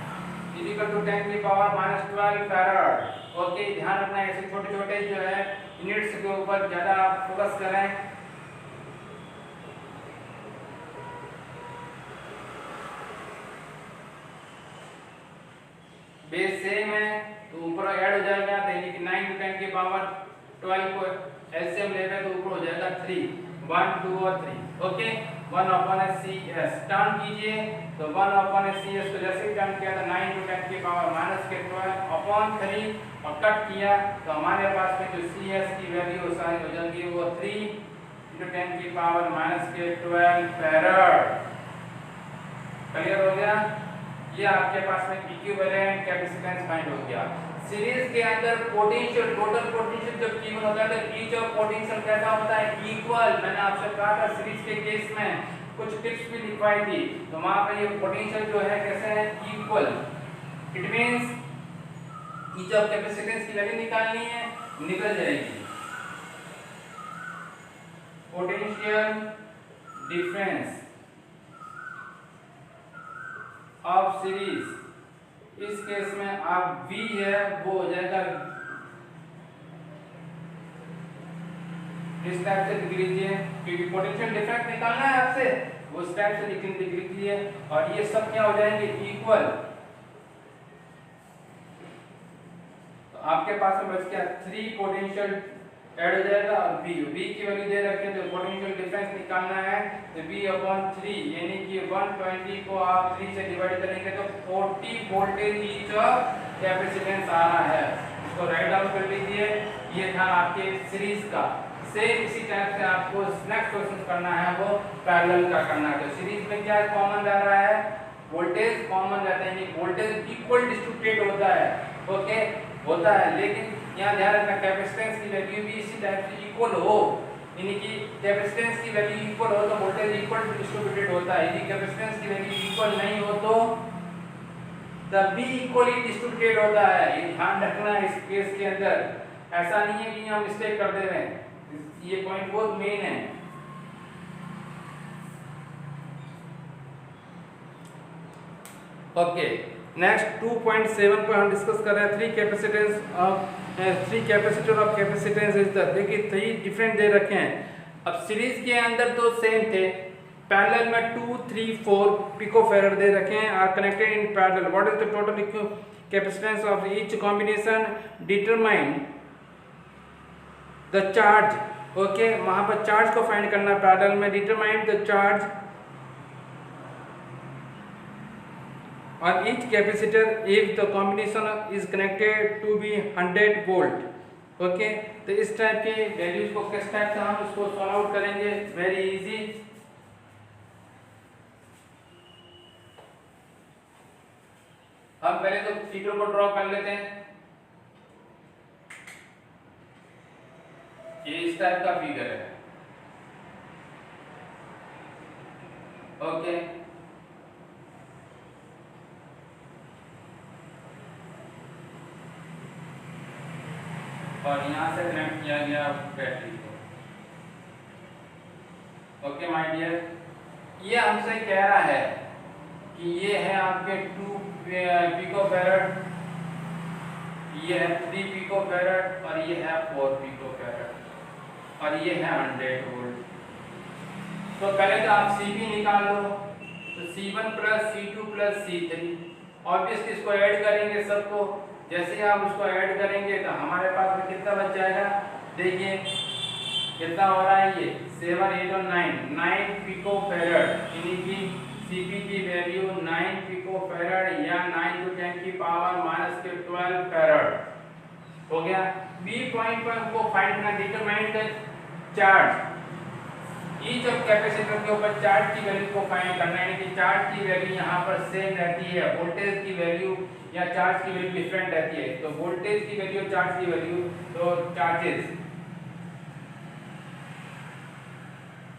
इक्वल टू 10 की पावर माइनस 12 फैरड। ओके, ध्यान रखना है, ऐसे छोटे छोटे जो है यूनिट्स के ऊपर ज्यादा फोकस करें। बेस सेम है तो ऊपर ऐड हो जाएगा, यानी कि 9 × 10 की पावर 12 को एलसीएम लेंगे तो ऊपर हो जाएगा 3, 1 2 और 3। ओके, 1/CS टर्न कीजिए, तो 1/CS को जैसे ही टर्न किया था 9 × 10 की पावर माइनस के 12/3 और कट किया, तो हमारे पास में जो CS की वैल्यू सारी हो जाएगी वो 3 × 10 की पावर माइनस के 12 फैरड। क्लियर हो गया? ये आपके पास में इक्विवेलेंट कैपेसिटेंस फाइंड हो गया। सीरीज के अंदर पोटेंशियल, टोटल पोटेंशियल जब गिवन होता है तो ईच ऑफ पोटेंशियल कैसा होता है? इक्वल। मैंने आपसे कहा था सीरीज के केस में कुछ टिप्स भी लिखवाई थी, तो वहां पे ये पोटेंशियल जो है कैसे है? Equal. It means each of capacitance की वैल्यू निकालनी है, निकल जाएगी। पोटेंशियल डिफरेंस ऑफ सीरीज, इस केस में आप V है वो हो जाएगा, इस टाइप से लिख लीजिए, क्योंकि पोटेंशियल डिफरेंस निकालना है आपसे, वो इस टाइप से लिख लीजिए, और ये सब क्या हो जाएंगे? इक्वल। तो आपके पास में बच गया 3 पोटेंशियल ऐड हो जाएगा, और V की वैल्यू दे रखे हैं, तो पोटेंशियल डिफरेंस निकालना है, तो V/3 यानी कि 120 को आप 3 से डिवाइड करेंगे तो 40 वोल्टेज ईच ऑफ कैपेसिटेंस आ रहा है। इसको राइट डाउन कर लीजिए। ये था आपके सीरीज का। सेम इसी टाइप से आपको नेक्स्ट क्वेश्चन करना है, वो पैरेलल का करना है। तो सीरीज में क्या कॉमन रह रहा है? वोल्टेज कॉमन रहता है, यानी वोल्टेज इक्वल डिस्ट्रीब्यूटेड होता है। ओके, होता है, लेकिन यहाँ ध्यान रखना कैपेसिटेंस की वैल्यू भी इसी टाइप से इक्वल हो, यानी कि कैपेसिटेंस की वैल्यू इक्वल हो तो वोल्टेज इक्वल डिस्ट्रीब्यूटेड होता है। यदि कैपेसिटेंस की वैल्यू इक्वल नहीं हो द बी इक्वली डिस्ट्रीब्यूटेड होता है, ये ध्यान रखना है इस केस के अंदर। ऐसा नहीं है कि हम मिस्टेक कर दे रहे हैं, ये पॉइंट बहुत मेन है। ओके, नेक्स्ट 2.7 पर हम डिस्कस कर रहे हैं three capacitor of capacitance is the, देखिए 3 डिफरेंट दे रखे हैं। अब सीरीज के अंदर तो सेम थे, पैरेलल में 2, 3, 4 पिकोफैरड दे रखे हैं, are connected in parallel. What is the total capacitance of each combination, determine the charge. Okay, वहां पर चार्ज को फाइंड करना पैरेलल में, determine the charge on each capacitor if the combination is connected to be 100 volt। Okay, तो इस type के values को किस टाइप से हम इसको सॉल्व आउट करेंगे, वेरी इजी। हम पहले तो फिगर को ड्रॉ कर लेते हैं। ये इस टाइप का फिगर है। ओके, और यहाँ से कनेक्ट किया गया बैटरी को। ओके माय डियर, ये हमसे कह रहा है कि ये है आपके 2 पिकोफैरड, ये है 3 पिकोफैरड और ये है 4 पिकोफैरड और ये है 100 वोल्ट। तो पहले तो आप Cp निकाल लो, तो C1 plus C2 plus C3, obviously इसको ऐड करेंगे सबको। जैसे आप उसको ऐड करेंगे तो हमारे पास में कितना बच जाएगा, देखिए कितना हो रहा है, ये 7, 8 और 9 पिकोफैरड, यानी कि Cp की वैल्यू 9 पिकोफैरड या 9 to 10 की पावर -12 फैरड हो गया। बी पॉइंट पर हमको फाइंड करना, determine the charge each of capacitor के ऊपर चार्ज की वैल्यू को फाइंड करना है, यानी कि चार्ज की वैल्यू यहाँ पर सेम रहती है, वोल्टेज की वैल्यू या चार्ज की वैल्यू डिफरेंट रहती है। तो वोल्टेज की वैल्यू, चार्ज की वैल्यू, तो चार्जेस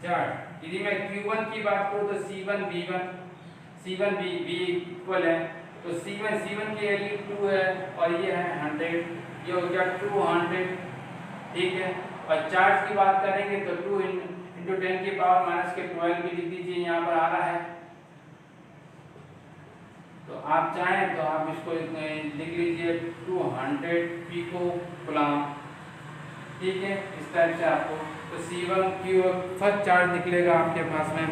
चार्ज, यदि मैं Q1 की बात करूँ तो C1 B इक्वल है, तो C1 की वैल्यू 2 है और ये है 100, ये हो गया 200, ठीक है। और चार्ज की बात करेंगे तो 2 into 10 की पावर -12 भी लिख दीजिए, यहाँ पर आ रहा है। तो आप चाहें तो आप इसको लिख लीजिए 200 पिको कूलम, ठीक है, इस टाइप से आपको। तो C1 की फर्स्ट चार्ज निकलेगा आपके पास में,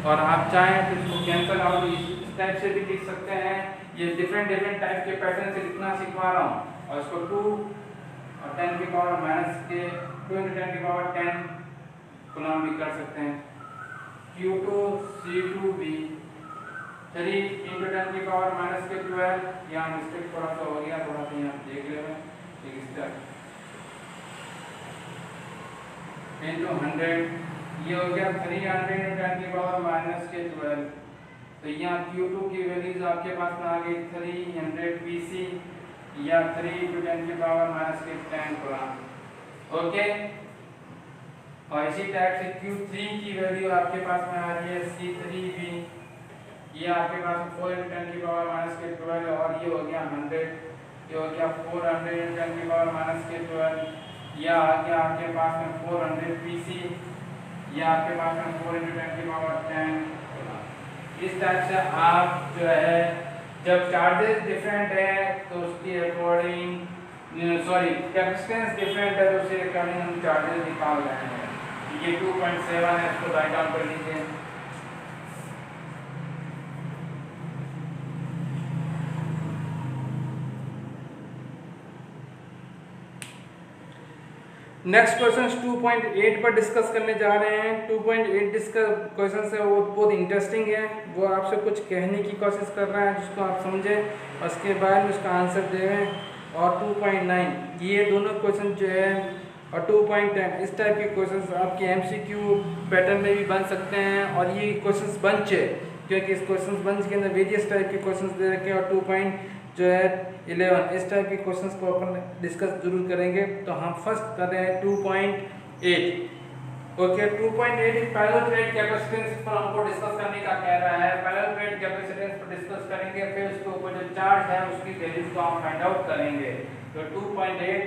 और आप चाहें तो इसको कैंसिल आउट इस टाइप से भी लिख सकते हैं। ये डिफरेंट टाइप के पैटर्न से लिखना सिखवा रहा हूँ, और इसको 2 और 10 की पावर -2 into 10 की पावर 10 कूलम भी कर सकते हैं। Q2 C2B 3 into 10 की पावर -12, यहाँ मिस्टेक थोड़ा सा हो गया, थोड़ा सा यहाँ देख लेना, ठीक है, into 100, ये हो गया 300 into 10 की पावर -12। तो यहाँ Q2 की वैल्यूज आपके पास में आ गई 300 PC या 3 into 10 की पावर -10 कूलम। ओके, और इसी टाइप से Q3 की वैल्यू आपके पास में आ रही है C3B, ये आपके पास 4 into 10 की पावर -12, और ये हो गया 100, ये हो गया 400 into 10 की पावर -12, या आ गया आपके पास में 400 PC, या आपके पास में 4 into 10 की पावर 10। इस टाइप से आप जो है जब चार्जेस डिफरेंट है तो उसके अकॉर्डिंग, सॉरी कैपेसिटेंस डिफरेंट है तो उसके अकॉर्डिंग हम चार्जेस निकाल रहे हैं। ये 2.7 है, इसको राइट डाउन कर लीजिए। नेक्स्ट क्वेश्चन 2.8 पर डिस्कस करने जा रहे हैं। 2.8 डिस्कस क्वेश्चन है वो बहुत इंटरेस्टिंग है, वो आपसे कुछ कहने की कोशिश कर रहा है जिसको आप समझें, उसके बाद में उसका आंसर दें। और 2.9 ये दोनों क्वेश्चन जो है, और 2.10 इस टाइप के क्वेश्चंस आपके MCQ पैटर्न में भी बन सकते हैं। और ये क्वेश्चंस बंच है, क्योंकि इस क्वेश्चंस बंच के अंदर वेरियस टाइप के क्वेश्चंस दे रखे हैं। और 2.11 इस टाइप के क्वेश्चंस को अपन डिस्कस जरूर करेंगे। तो हम फर्स्ट कर रहे हैं 2.8। ओके 2.8 पैरेलल प्लेट कैपेसिटेंस पर हमको डिस्कस करने का कह रहा है। पैरेलल प्लेट कैपेसिटेंस पर डिस्कस करेंगे, फिर उसके ऊपर जो चार्ज है उसकी वैल्यूज को हम फाइंड आउट करेंगे। तो 2.8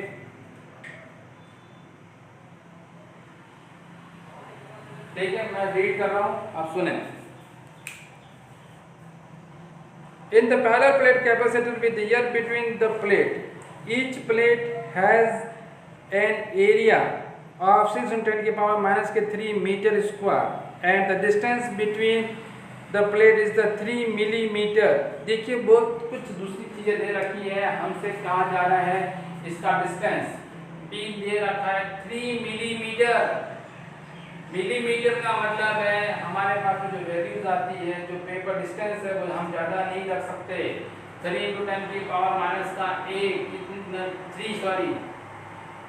ठीक है, मैं रीड कर रहा हूं, आप सुने। In the parallel plate capacitor with the ear between the plate, each plate has an area of 610 की पावर माइनस के 3 metre square and the distance between the plate is the 3 millimetre. देखिए बहुत कुछ दूसरी चीजें दे रखी है, हमसे कहा जा रहा है इसका डिस्टेंस d दे रखा है 3 मिलीमीटर। मिलीमीटर का मतलब है हमारे पास जो वैल्यूज आती है, जो पेपर डिस्टेंस है वो हम ज़्यादा नहीं रख सकते। 3 × 10 की पावर माइनस का 3 सॉरी,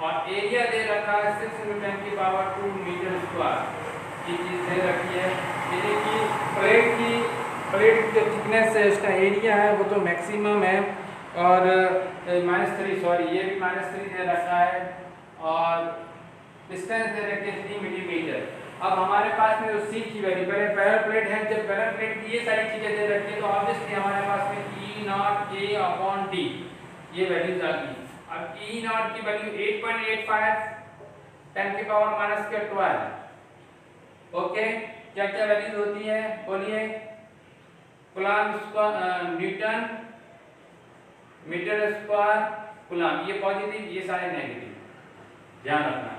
और एरिया दे रखा है 6 × 10 की पावर 2 मीटर स्क्वायर। ये चीज़ दे रखी है। यानी कि प्लेट जो थिकनेस है, इसका एरिया है वो तो मैक्सिमम है, और -3 सॉरी ये भी -3 दे रखा है, और डिस्टेंस दे रखी है 3 मिलीमीटर। अब हमारे पास में जो सी की वैल्यू, पहले पैरेलल प्लेट है, जब पैरेलल प्लेट की ये सारी चीज़ें दे रखी है तो ऑब्वियसली हमारे पास में E0 A/D ये वैल्यूज आ गई। अब E0 की वैल्यू 8.85 10 की पावर माइनस के 12। ओके, क्या क्या वैल्यूज होती है बोलिए? Coulomb square, newton metre square coulomb, ये पॉजिटिव ये सारे नेगेटिव, ध्यान रखना।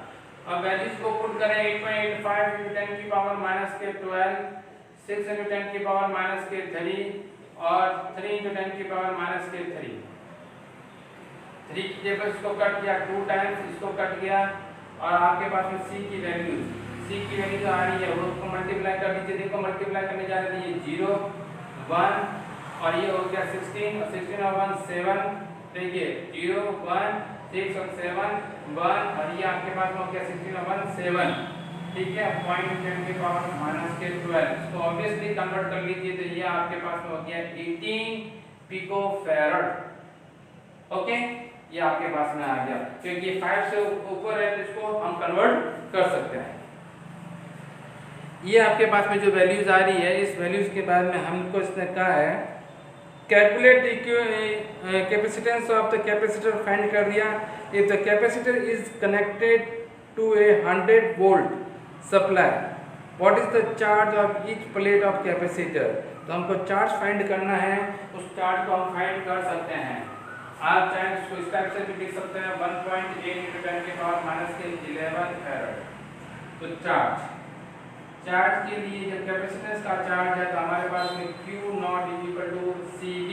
अब वैल्यूज को पुट करें 8.85 × 10 की पावर माइनस के 12, 6 × 10 की पावर माइनस के 3 और 3 × 10 की पावर माइनस के 3। 3 की जगह इसको कट किया 2 टाइम्स, इसको कट गया, और आपके पास में सी की वैल्यू जो आ रही है वो उसको मल्टीप्लाई कर दीजिए। देखो मल्टीप्लाई करने जा रहे हैं, ये 0 1 और ये हो गया 16 और 16 और 1 7। देखिए 0 1 6 और 7 1 और ये आपके पास में हो गया 16 और 1 7। ठीक है, 0.10 की पावर माइनस के 12, इसको ऑब्वियसली कन्वर्ट कर लीजिए तो ये आपके पास में हो गया 18 पिकोफैरड। ओके, ये आपके पास में आ गया, क्योंकि ये 5 से ऊपर है तो इसको हम कन्वर्ट कर सकते हैं। ये आपके पास में जो वैल्यूज आ रही है, इस वैल्यूज के बाद में हमको इसने कहा है calculate capacitance of the capacitor, find कर दिया। If the capacitor is connected to a 100 volt supply, what is the charge of each plate of capacitor. तो हमको चार्ज फाइंड करना है, उस चार्ज को हम फाइंड कर सकते हैं। आप चाहे इसको इस टाइप से भी लिख सकते हैं 1.8 × 10 की पावर माइनस के 11 फैराड। तो चार्ज के लिए जब कैपेसिटेंस का चार्ज है तो हमारे पास में Q0 CD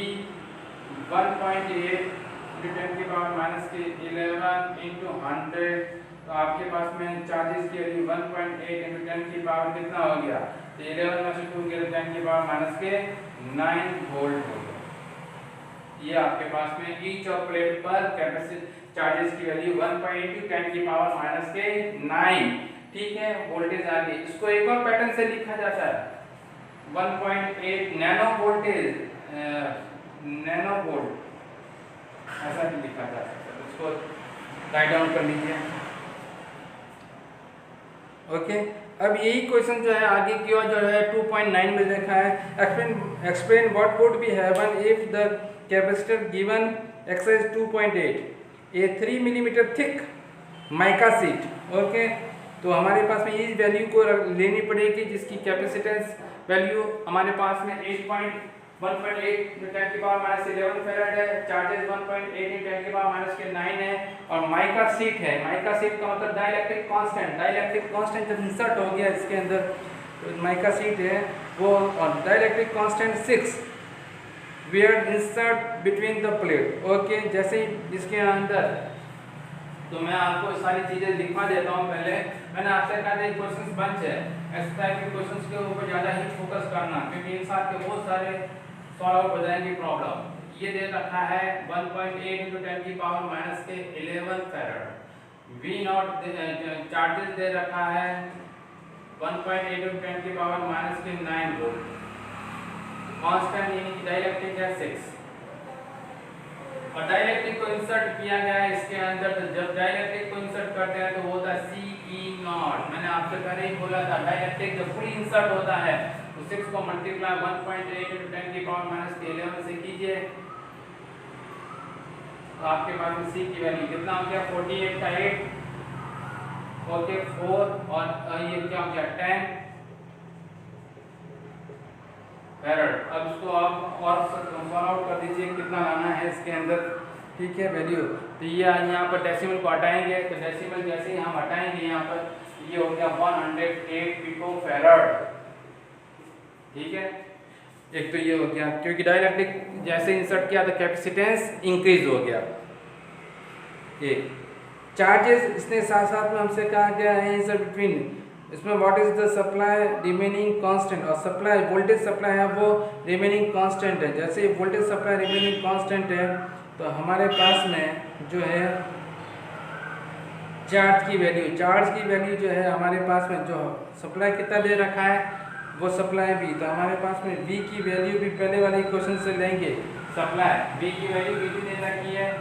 1.8 × 10 की पावर माइनस के 11 × 100। तो आपके पास में चार्जेस की वैल्यू 1.8 × 10 की पावर कितना हो गया, तो 11 में से 2 गया 10 की पावर माइनस के 9 वोल्ट हो गया। ये आपके पास में ईच ऑफ प्लेट पर कैपेसिटी चार्जेस की वैल्यू 1.8 × 10 की पावर माइनस के 9। ठीक है, वोल्टेज आ गई। इसको एक और पैटर्न से लिखा जाता है 1.8 नैनो वोल्टेज, नैनो वोल्ट, ऐसा भी लिखा जा सकता है। इसको राइट डाउन कर लीजिए। ओके, अब यही क्वेश्चन जो है आगे की ओर जो है 2.9 में देखा है, explain what would be happen if the capacitor given exercise 2.8 a 3 millimetre thick mica sheet. Okay, तो हमारे पास में इस वैल्यू को लेनी पड़ेगी जिसकी कैपेसिटेंस वैल्यू हमारे पास में 1.8 × 10 की पावर माइनस 11 फैराड है, चार्जेस 1.8 × 10 की पावर माइनस के 9 है, और माइका सीट है। माइका सीट का मतलब डाइलेक्ट्रिक कांस्टेंट जब इंसर्ट हो गया इसके अंदर, तो माइका सीट है वो, और dielectric constant 6 where insert between the plate. Okay, जैसे ही इसके अंदर, तो मैं आपको सारी चीजें लिखवा देता हूँ। पहले मैंने आपसे कहा था क्वेश्चंस बंच है, इस टाइप के क्वेश्चंस के ऊपर ज़्यादा ही फोकस करना, क्योंकि इन साथ के बहुत सारे सॉल्व आउट हो जाएंगे प्रॉब्लम। ये दे रखा है 1.8 × 10 की पावर माइनस के 11 फैराड। V0 चार्जेस दे रखा है 1.8 × 10 की पावर माइनस के 9 वोल्ट। कांस्टेंट यानी कि डाइलेक्ट्रिक है 6, और डाइलेक्ट्रिक को इंसर्ट किया गया है इसके अंदर। तो जब डाइलेक्ट्रिक को इंसर्ट करते हैं तो वो होता है C ई नॉट। मैंने आपसे पहले ही बोला था डाइलेक्ट्रिक जब फुली इंसर्ट होता है तो 6 को मल्टीप्लाई 1.8 × 10⁻11 से कीजिए तो आपके पास में सी की वैल्यू कितना हो गया 48 का 8 ओके 4 और ये क्या हो गया 10 फैराड। अब इसको आप और सॉल्व आउट कर दीजिए कितना लाना है इसके अंदर, ठीक है वैल्यू। तो ये यहाँ पर डेसिमल को हटाएंगे तो डेसिमल जैसे ही हम हटाएंगे यहाँ पर ये हो गया 108 पिको फैराड, ठीक है। एक तो ये हो गया क्योंकि डाइलेक्ट्रिक जैसे इंसर्ट किया तो कैपेसिटेंस इंक्रीज हो गया। एक चार्जेस इसने साथ साथ में हमसे कहा गया है इंसर्ट बिटवीन, इसमें what is the supply remaining constant, और सप्लाई वोल्टेज सप्लाई है वो रिमेनिंग कांस्टेंट है। जैसे वोल्टेज सप्लाई रिमेनिंग कांस्टेंट है तो हमारे पास में जो है चार्ज की वैल्यू जो है हमारे पास में जो सप्लाई कितना दे रखा है वो सप्लाई भी, तो हमारे पास में V की वैल्यू भी पहले वाले क्वेश्चन से लेंगे। सप्लाई V की वैल्यू कितनी दे रखी है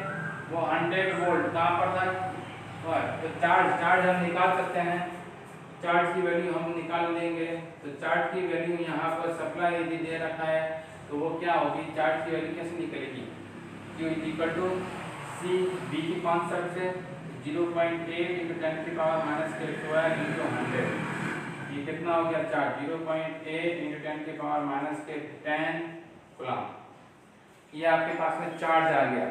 वो 100 वोल्ट, कहाँ पर था तो चार्ज हम निकाल सकते हैं, चार्ज की वैल्यू हम निकाल लेंगे। तो चार्ज की वैल्यू यहाँ पर सप्लाई यदि दे रखा है तो वो क्या होगी, चार्ज की वैल्यू कैसे निकलेगी, Q = C V की 500 से 0.8 × 10⁻⁻12 × 100, ये कितना हो गया चार्ज 0.8 × 10⁻10 कूलम। ये आपके पास में चार्ज आ गया,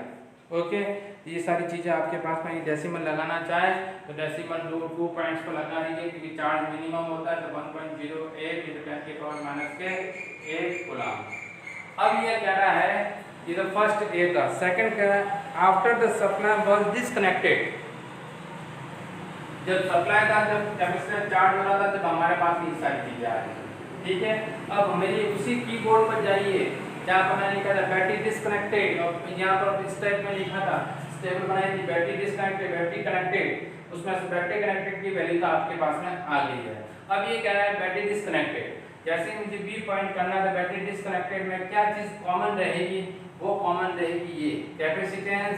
ओके। ये सारी चीज़ें आपके पास में डेसिमल लगाना चाहे तो डेसिमल 2 पॉइंट्स पर लगा दीजिए क्योंकि चार्ज मिनिमम होता है तो 1.08 × 10⁻⁸ कूलम। अब ये कह रहा है ये तो फर्स्ट ए था, सेकंड कह रहा है after the supply was disconnected, जब सप्लाई था जब कैपेसिटर चार्ज हो रहा था तब हमारे पास ये सारी चीजें आ रही, ठीक है। अब हमें उसी कीबोर्ड पर जाइए जहाँ पर मैंने लिखा था बैटरी डिस्कनेक्टेड, और यहाँ पर इस टाइप में लिखा था स्टेबल बनाई थी बैटरी डिस्कनेक्टेड बैटरी कनेक्टेड, उसमें से बैटरी कनेक्टेड की वैल्यू तो आपके पास में आ गई है। अब ये कह रहा है बैटरी डिस्कनेक्टेड, जैसे ही मुझे बी पॉइंट करना है तो बैटरी डिस्कनेक्टेड में क्या चीज कॉमन रहेगी, वो कॉमन रहेगी ये कैपेसिटेंस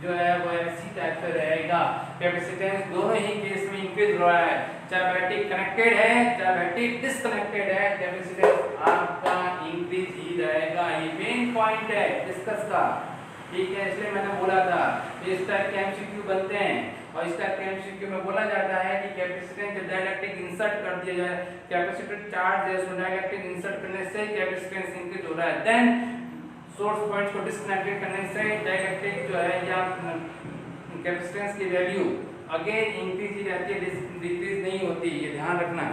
जो है वो ऐसी टाइप से रहेगा, कैपेसिटेंस दोनों ही केस में इंक्रीज हो रहा है, चाहे बैटरी कनेक्टेड है चाहे बैटरी डिस्कनेक्टेड है, कैपेसिटेंस आपका इंक्रीज ही रहेगा। ये मेन पॉइंट है डिस्कस का, ठीक है। इसलिए मैंने बोला था इस टाइप के एमसीक्यू बनते हैं और इस टाइप के एमसीक्यू में बोला जाता है कि कैपेसिटेंस जब डाइलेक्ट्रिक इंसर्ट कर दिया जाए, कैपेसिटर चार्ज है उसमें डाइलेक्ट्रिक इंसर्ट करने से कैपेसिटेंस इंक्रीज हो रहा है, देन सोर्स पॉइंट्स को डिस्कनेक्टेड करने से डाइलेक्ट्रिक जो है या कैपेसिटेंस की वैल्यू अगेन इंक्रीज ही रहती है, डिक्रीज नहीं होती, ये ध्यान रखना।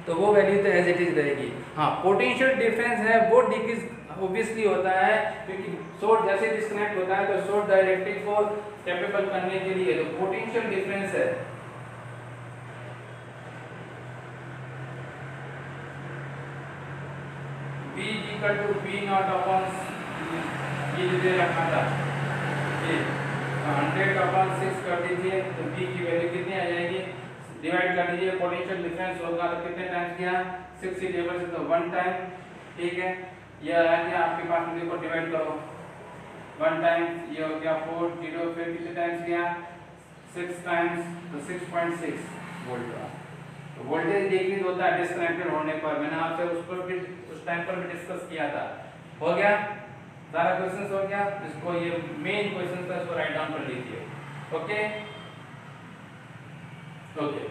तो वो वैल्यू तो एज इट इज रहेगी। हाँ, पोटेंशियल डिफरेंस है वो डिक्रीज ऑब्वियसली होता है क्योंकि सोर्स जैसे डिस्कनेक्ट होता है तो सोर्स डाइलेक्ट्रिक को कैपेबल करने के लिए तो पोटेंशियल डिफरेंस है। V = V0 ये दे रखा था, ये 100/6 कर दीजिए तो V की वैल्यू कितनी आ जाएगी, डिवाइड कर दीजिए, पोटेंशियल डिफरेंस होगा तो कितने टाइम्स किया 60 टेबल से तो 1 टाइम, ठीक है। ये आ गया आपके पास में, देखो डिवाइड करो 1 टाइम, ये हो गया 4 0, फिर कितने टाइम्स किया 6 टाइम्स तो 6.6 वोल्ट का। तो वोल्टेज डिक्रीज होता है डिस्कनेक्टेड होने पर, मैंने आपसे उस पर भी उस टाइम पर भी डिस्कस किया था। हो गया सारा क्वेश्चंस हो गया, इसको ये मेन क्वेश्चन था इसको राइट डाउन कर लीजिए, ओके ओके।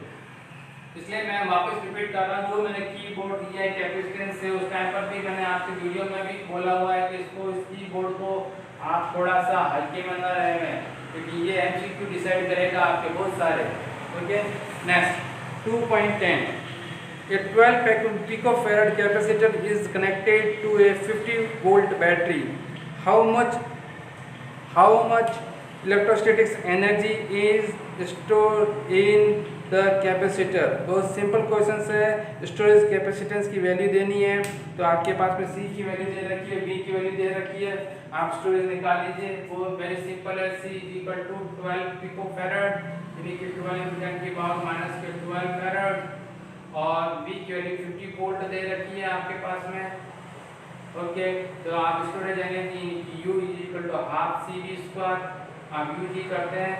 इसलिए मैं वापस रिपीट कर रहा हूँ जो मैंने कीबोर्ड दिया है कैपेसिटेंस से, उस टाइम पर भी मैंने आपके वीडियो में भी बोला हुआ है कि इसको इस कीबोर्ड को आप थोड़ा सा हल्के में न रहे क्योंकि ये एमसीक्यू डिसाइड करेगा आपके बहुत सारे, okay. Next 2.10 A 12 picofarad capacitor is connected to a 50 volt battery. How much electrostatics energy is stored in the capacitor? बहुत सिंपल क्वेश्चन है, स्टोरेज कैपेसिटेंस की वैल्यू देनी है तो आपके पास में C की वैल्यू दे रखी है, B की वैल्यू दे रखी है, आप स्टोरेज निकाल लीजिए, वो वेरी सिंपल है। C = 12 पिकोफैराड, यानी कि 12 × 10⁻12 फैराड, और V की वैल्यू 50 वोल्ट दे रखी है आपके पास में, ओके। तो आप स्टोरेज एनर्जी U = ½ CV², आप UG करते हैं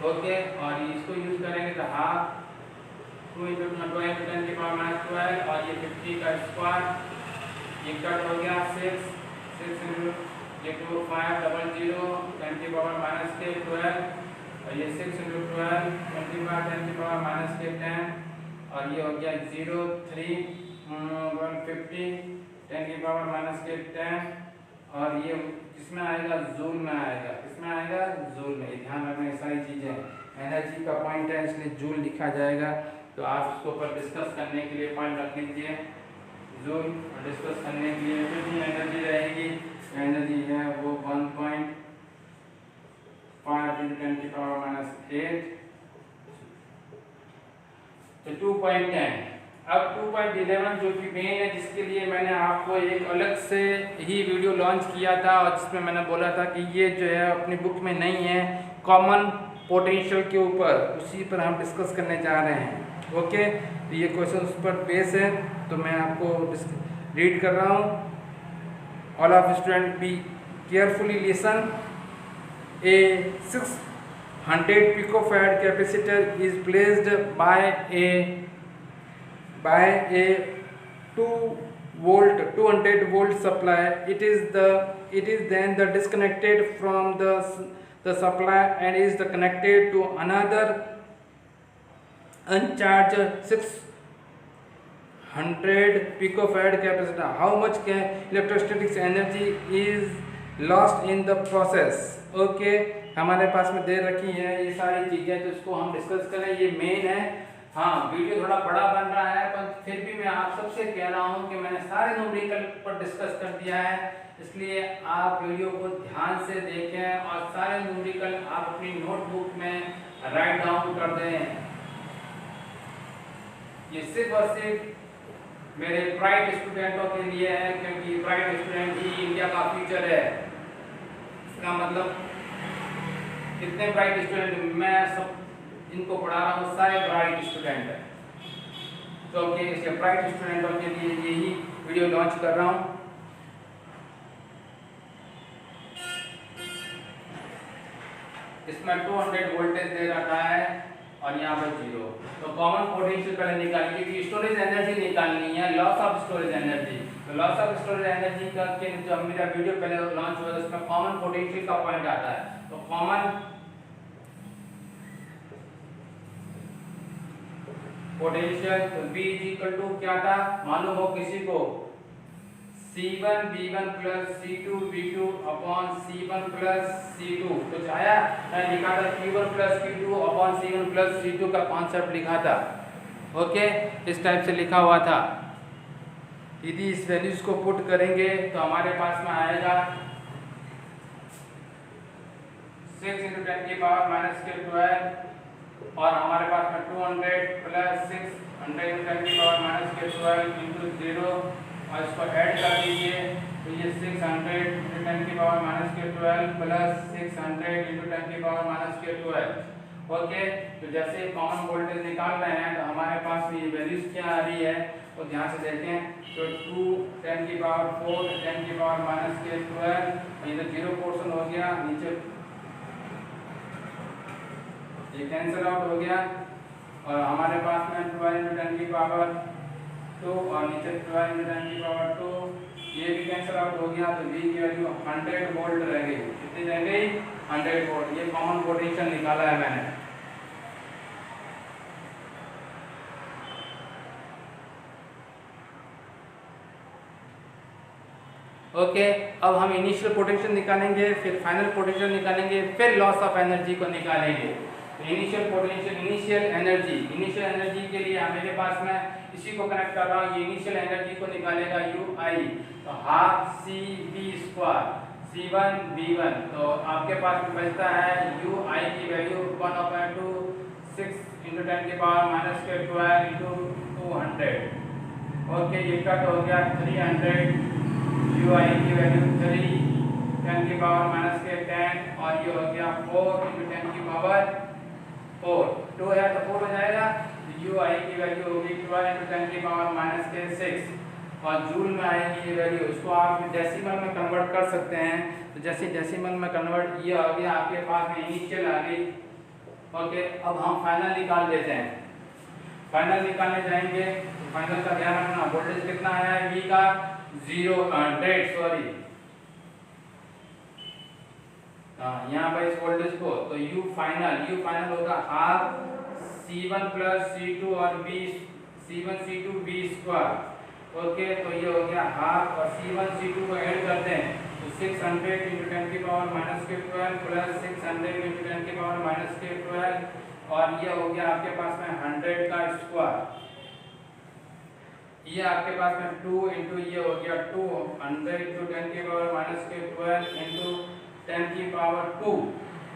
ओके, और इसको यूज करेंगे तो हाफ 2 × 10 × 12 और ये 50 का स्क्वायर, ये कट हो गया 6 × ये 2 5 0 0 10 की पावर माइनस के 12 और ये 6 × 12 25 10 की पावर माइनस के 10 और ये हो गया 0 3 150 10 की पावर माइनस के 10 और ये किसमें आएगा, जूल में आएगा, किसमें आएगा, जूल में। ध्यान रखना ये सारी चीजें एनर्जी का पॉइंट है इसलिए जूल लिखा जाएगा। तो आप इसको ऊपर डिस्कस करने के लिए पॉइंट रख लीजिए जूल, डिस्कस करने के लिए कितनी एनर्जी रहेगी, एनर्जी है वो 1.5 × 10 की पावर माइनस 8 तो 2.10। अब 2.11 जो कि मेन है, जिसके लिए मैंने आपको एक अलग से ही वीडियो लॉन्च किया था और जिसमें मैंने बोला था कि ये जो है अपनी बुक में नहीं है, कॉमन पोटेंशियल के ऊपर, उसी पर हम डिस्कस करने जा रहे हैं। ओके, तो ये क्वेश्चन उस पर बेस है, तो मैं आपको रीड कर रहा हूँ। All of student be carefully listen. A 600 picofarad capacitor is placed bye A 200 volt supply. It is then disconnected from the supply and is connected to another uncharged 600 picofarad capacitor. How much electrostatic energy is lost in the process? Okay, हमारे पास में दे रखी है ये सारी चीजें, तो इसको हम डिस्कस करें। ये मेन है। हाँ, वीडियो थोड़ा बड़ा बन रहा है, पर फिर भी मैं आप सबसे कह रहा हूँ कि मैंने सारे न्यूमेरिकल पर डिस्कस कर दिया है, इसलिए आप वीडियो को ध्यान से देखें और सारे न्यूमेरिकल आप अपनी नोटबुक में राइट डाउन कर दें। ये सिर्फ और सिर्फ मेरे ब्राइट स्टूडेंटों के लिए है, क्योंकि ब्राइट स्टूडेंट ही इंडिया का फ्यूचर है। इसका मतलब कितने ब्राइट स्टूडेंट, मैं सब जिनको पढ़ा रहा हूँ सारे ब्राइट स्टूडेंट है, क्योंकि इसके ब्राइट स्टूडेंटों के लिए यही वीडियो लॉन्च कर रहा हूँ। इसमें 200 वोल्टेज दे रखा है और यहाँ पर 0। तो कॉमन पोटेंशियल पहले निकालिए, क्योंकि स्टोरेज एनर्जी निकालनी है, लॉस ऑफ स्टोरेज एनर्जी। तो लॉस ऑफ स्टोरेज एनर्जी का जो मेरा वीडियो पहले लॉन्च हुआ उसमें कॉमन पोटेंशियल का पॉइंट आता है। तो कॉमन पोटेंशियल V = क्या था, मालूम हो किसी को, C1 V1 + C2 V2 upon C1 + C2। कुछ आया, मैं लिखा था Q1 + Q2 upon C1 + C2 का कॉन्सेप्ट लिखा था। ओके, इस टाइप से लिखा हुआ था। यदि इस वैल्यूज को पुट करेंगे तो हमारे पास में आएगा 6 × 10 की पावर माइनस के 12 और हमारे पास में 200 + 600 × 10 की पावर माइनस के 12 × 0 और इसको ऐड कर दीजिए तो ये 600 × 10 की पावर माइनस के 12 + 600 × 10 की पावर माइनस के 12। ओके, तो जैसे कॉमन वोल्टेज निकाल रहे हैं तो हमारे पास में ये वैल्यूज क्या आ रही है, तो ध्यान से देखें। तो 2 10 की पावर 4 10 की पावर माइनस के 12, ये तो 0 पोर्शन हो गया, नीचे ये कैंसिल आउट हो गया और हमारे पास में 12 × 10 की पावर 2 और नीचे 12 × 10 की पावर 2, ये भी कैंसिल आउट हो गया। तो V की वैल्यू 100 वोल्ट रह गई। कितनी रह गई, 100 वोल्ट। ये कॉमन पोटेंशियल निकाला है मैंने। ओके, अब हम इनिशियल पोटेंशियल निकालेंगे, फिर फाइनल पोटेंशियल निकालेंगे, फिर लॉस ऑफ एनर्जी को निकालेंगे। इनिशियल पोटेंशियल, इनिशियल एनर्जी के लिए मेरे पास में इसी को कनेक्ट कर रहा हूँ। ये इनिशियल एनर्जी को निकालेगा UI, तो हाफ CV², C1 V1। तो आपके पास में बचता है UI की वैल्यू 1/2 6 × 10 की पावर माइनस के 12 × 200। ओके, ये कट हो गया 300, UI की वैल्यू 3 10 की पावर माइनस के 10 और ये हो गया 4 × 10 की पावर 4। 2 है तो 4 हो जाएगा। UI की वैल्यू होगी 12 × 10 की पावर माइनस के 6 और जूल में आएगी ये वैल्यू। इसको आप डेसिमल में कन्वर्ट कर सकते हैं। तो जैसे डेसिमल में कन्वर्ट ये आ गया, आपके पास में इनिशियल आ गई। ओके, अब हम फाइनल निकाल लेते हैं। फाइनल निकालने जाएंगे तो फाइनल का ध्यान रखना, वोल्टेज कितना आया है V का 100 सॉरी, यहाँ पर इस वोल्टेज को तो U फाइनल होगा हाफ C1 प्लस C2 और C1 C2 V square. Okay, तो ये हो गया हाफ और C1 C2 को ऐड करते हैं तो 600 × 10 की पावर माइनस के 12 प्लस 600 × 10 की पावर माइनस के 12 और ये हो गया आपके पास में 100 का स्क्वायर। ये आपके पास में 2 इंटू ये हो गया 200 × 10 की पावर माइनस के 12 इंटू 10 की पावर 2,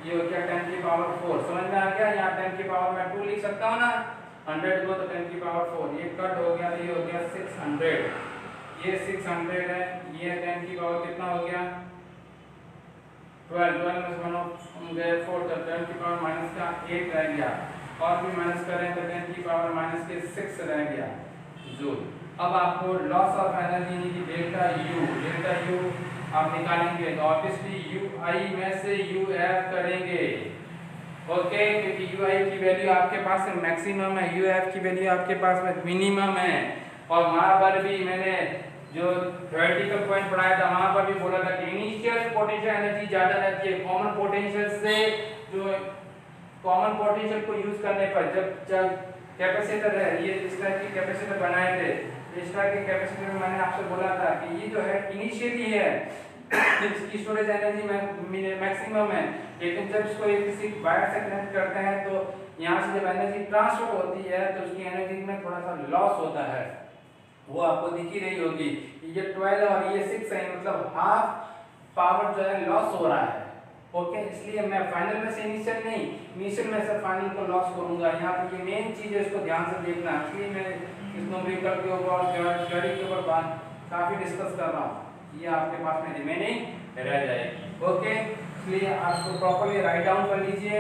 ये हो गया 10 की पावर 4। समझ में आ गया? यहाँ 10 की पावर में 2 लिख सकता हूँ ना, 100 को तो 10 की पावर 4, ये कट हो गया तो ये हो गया 600, ये 600 है, ये 10 की पावर कितना हो गया 12 में से 1 गए 4 तो 10 की पावर माइनस का 8 रह गया और भी माइनस करें तो 10 की पावर माइनस के 6 रह गया जूल। अब आपको लॉस ऑफ एनर्जी यानी कि डेल्टा यू आप निकालेंगे तो ऑब्वियसली UI में से UF करेंगे। ओके, क्योंकि UI की वैल्यू आपके पास में मैक्सिमम है, UF की वैल्यू आपके पास में मिनिमम है। और वहां पर भी मैंने जो थ्योरेटिकल पॉइंट पढ़ाया था वहां पर भी बोला था कि इनिशियल पोटेंशियल एनर्जी ज्यादा रहती है कॉमन पोटेंशियल से। जो कॉमन पोटेंशियल को यूज करने पर जब कैपेसिटर है, ये इस तरह की कैपेसिटर बनाए थे, इस तरह के कैपेसिटर में मैंने आपसे बोला था कि ये जो है इनिशियली है इसकी स्टोरेज एनर्जी मैक्सिमम है, लेकिन जब इसको किसी वायर से कनेक्ट करते हैं तो यहाँ से जब एनर्जी ट्रांसफर होती है तो उसकी एनर्जी में थोड़ा सा लॉस होता है, वो आपको दिख ही रही होगी। ये 12 और ये 6 है, मतलब हाफ पावर जो है लॉस हो रहा है। ओके, इसलिए मैं फाइनल में से इनिशियल में से फाइनल को लॉस करूंगा। यहाँ पे ये मेन चीज है, इसको ध्यान से देखना। इसलिए मैं इस न्यूमेरिकल के ऊपर और थ्योरी के ऊपर बात काफी डिस्कस कर रहा हूँ, ये आपके पास में रिमेनिंग रह जाएगी। ओके, इसलिए आपको प्रॉपर्ली राइट डाउन कर लीजिए।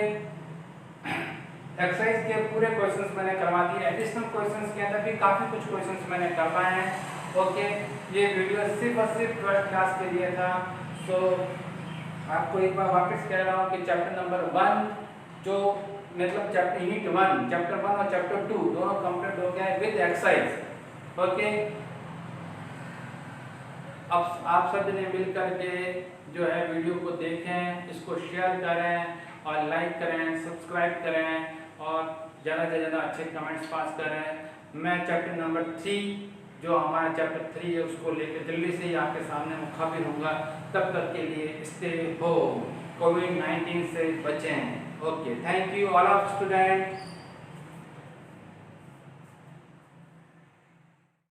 एक्सरसाइज के पूरे क्वेश्चंस मैंने करवा दिए, एडिशनल क्वेश्चंस के अंदर भी काफी कुछ क्वेश्चंस मैंने करवाए हैं। ओके, ये वीडियो सिर्फ और सिर्फ 12th क्लास के लिए था। तो आपको एक बार वापस कह रहा हूँ कि चैप्टर नंबर 1 जो मतलब चैप्टर यूनिट 1 चैप्टर 1 और चैप्टर 2 दोनों कंप्लीट हो गए विद एक्सरसाइज। ओके, अब आप सब ने मिल करके जो है वीडियो को देखें, इसको शेयर करें और लाइक करें, सब्सक्राइब करें और ज़्यादा से ज़्यादा अच्छे कमेंट्स पास करें। मैं चैप्टर नंबर 3 जो हमारा चैप्टर 3 है उसको लेकर जल्दी से ही आपके सामने मुखाबिर होगा। तब तक के लिए स्टे होम, कोविड-19 से बचें। Okay, thank you all of student.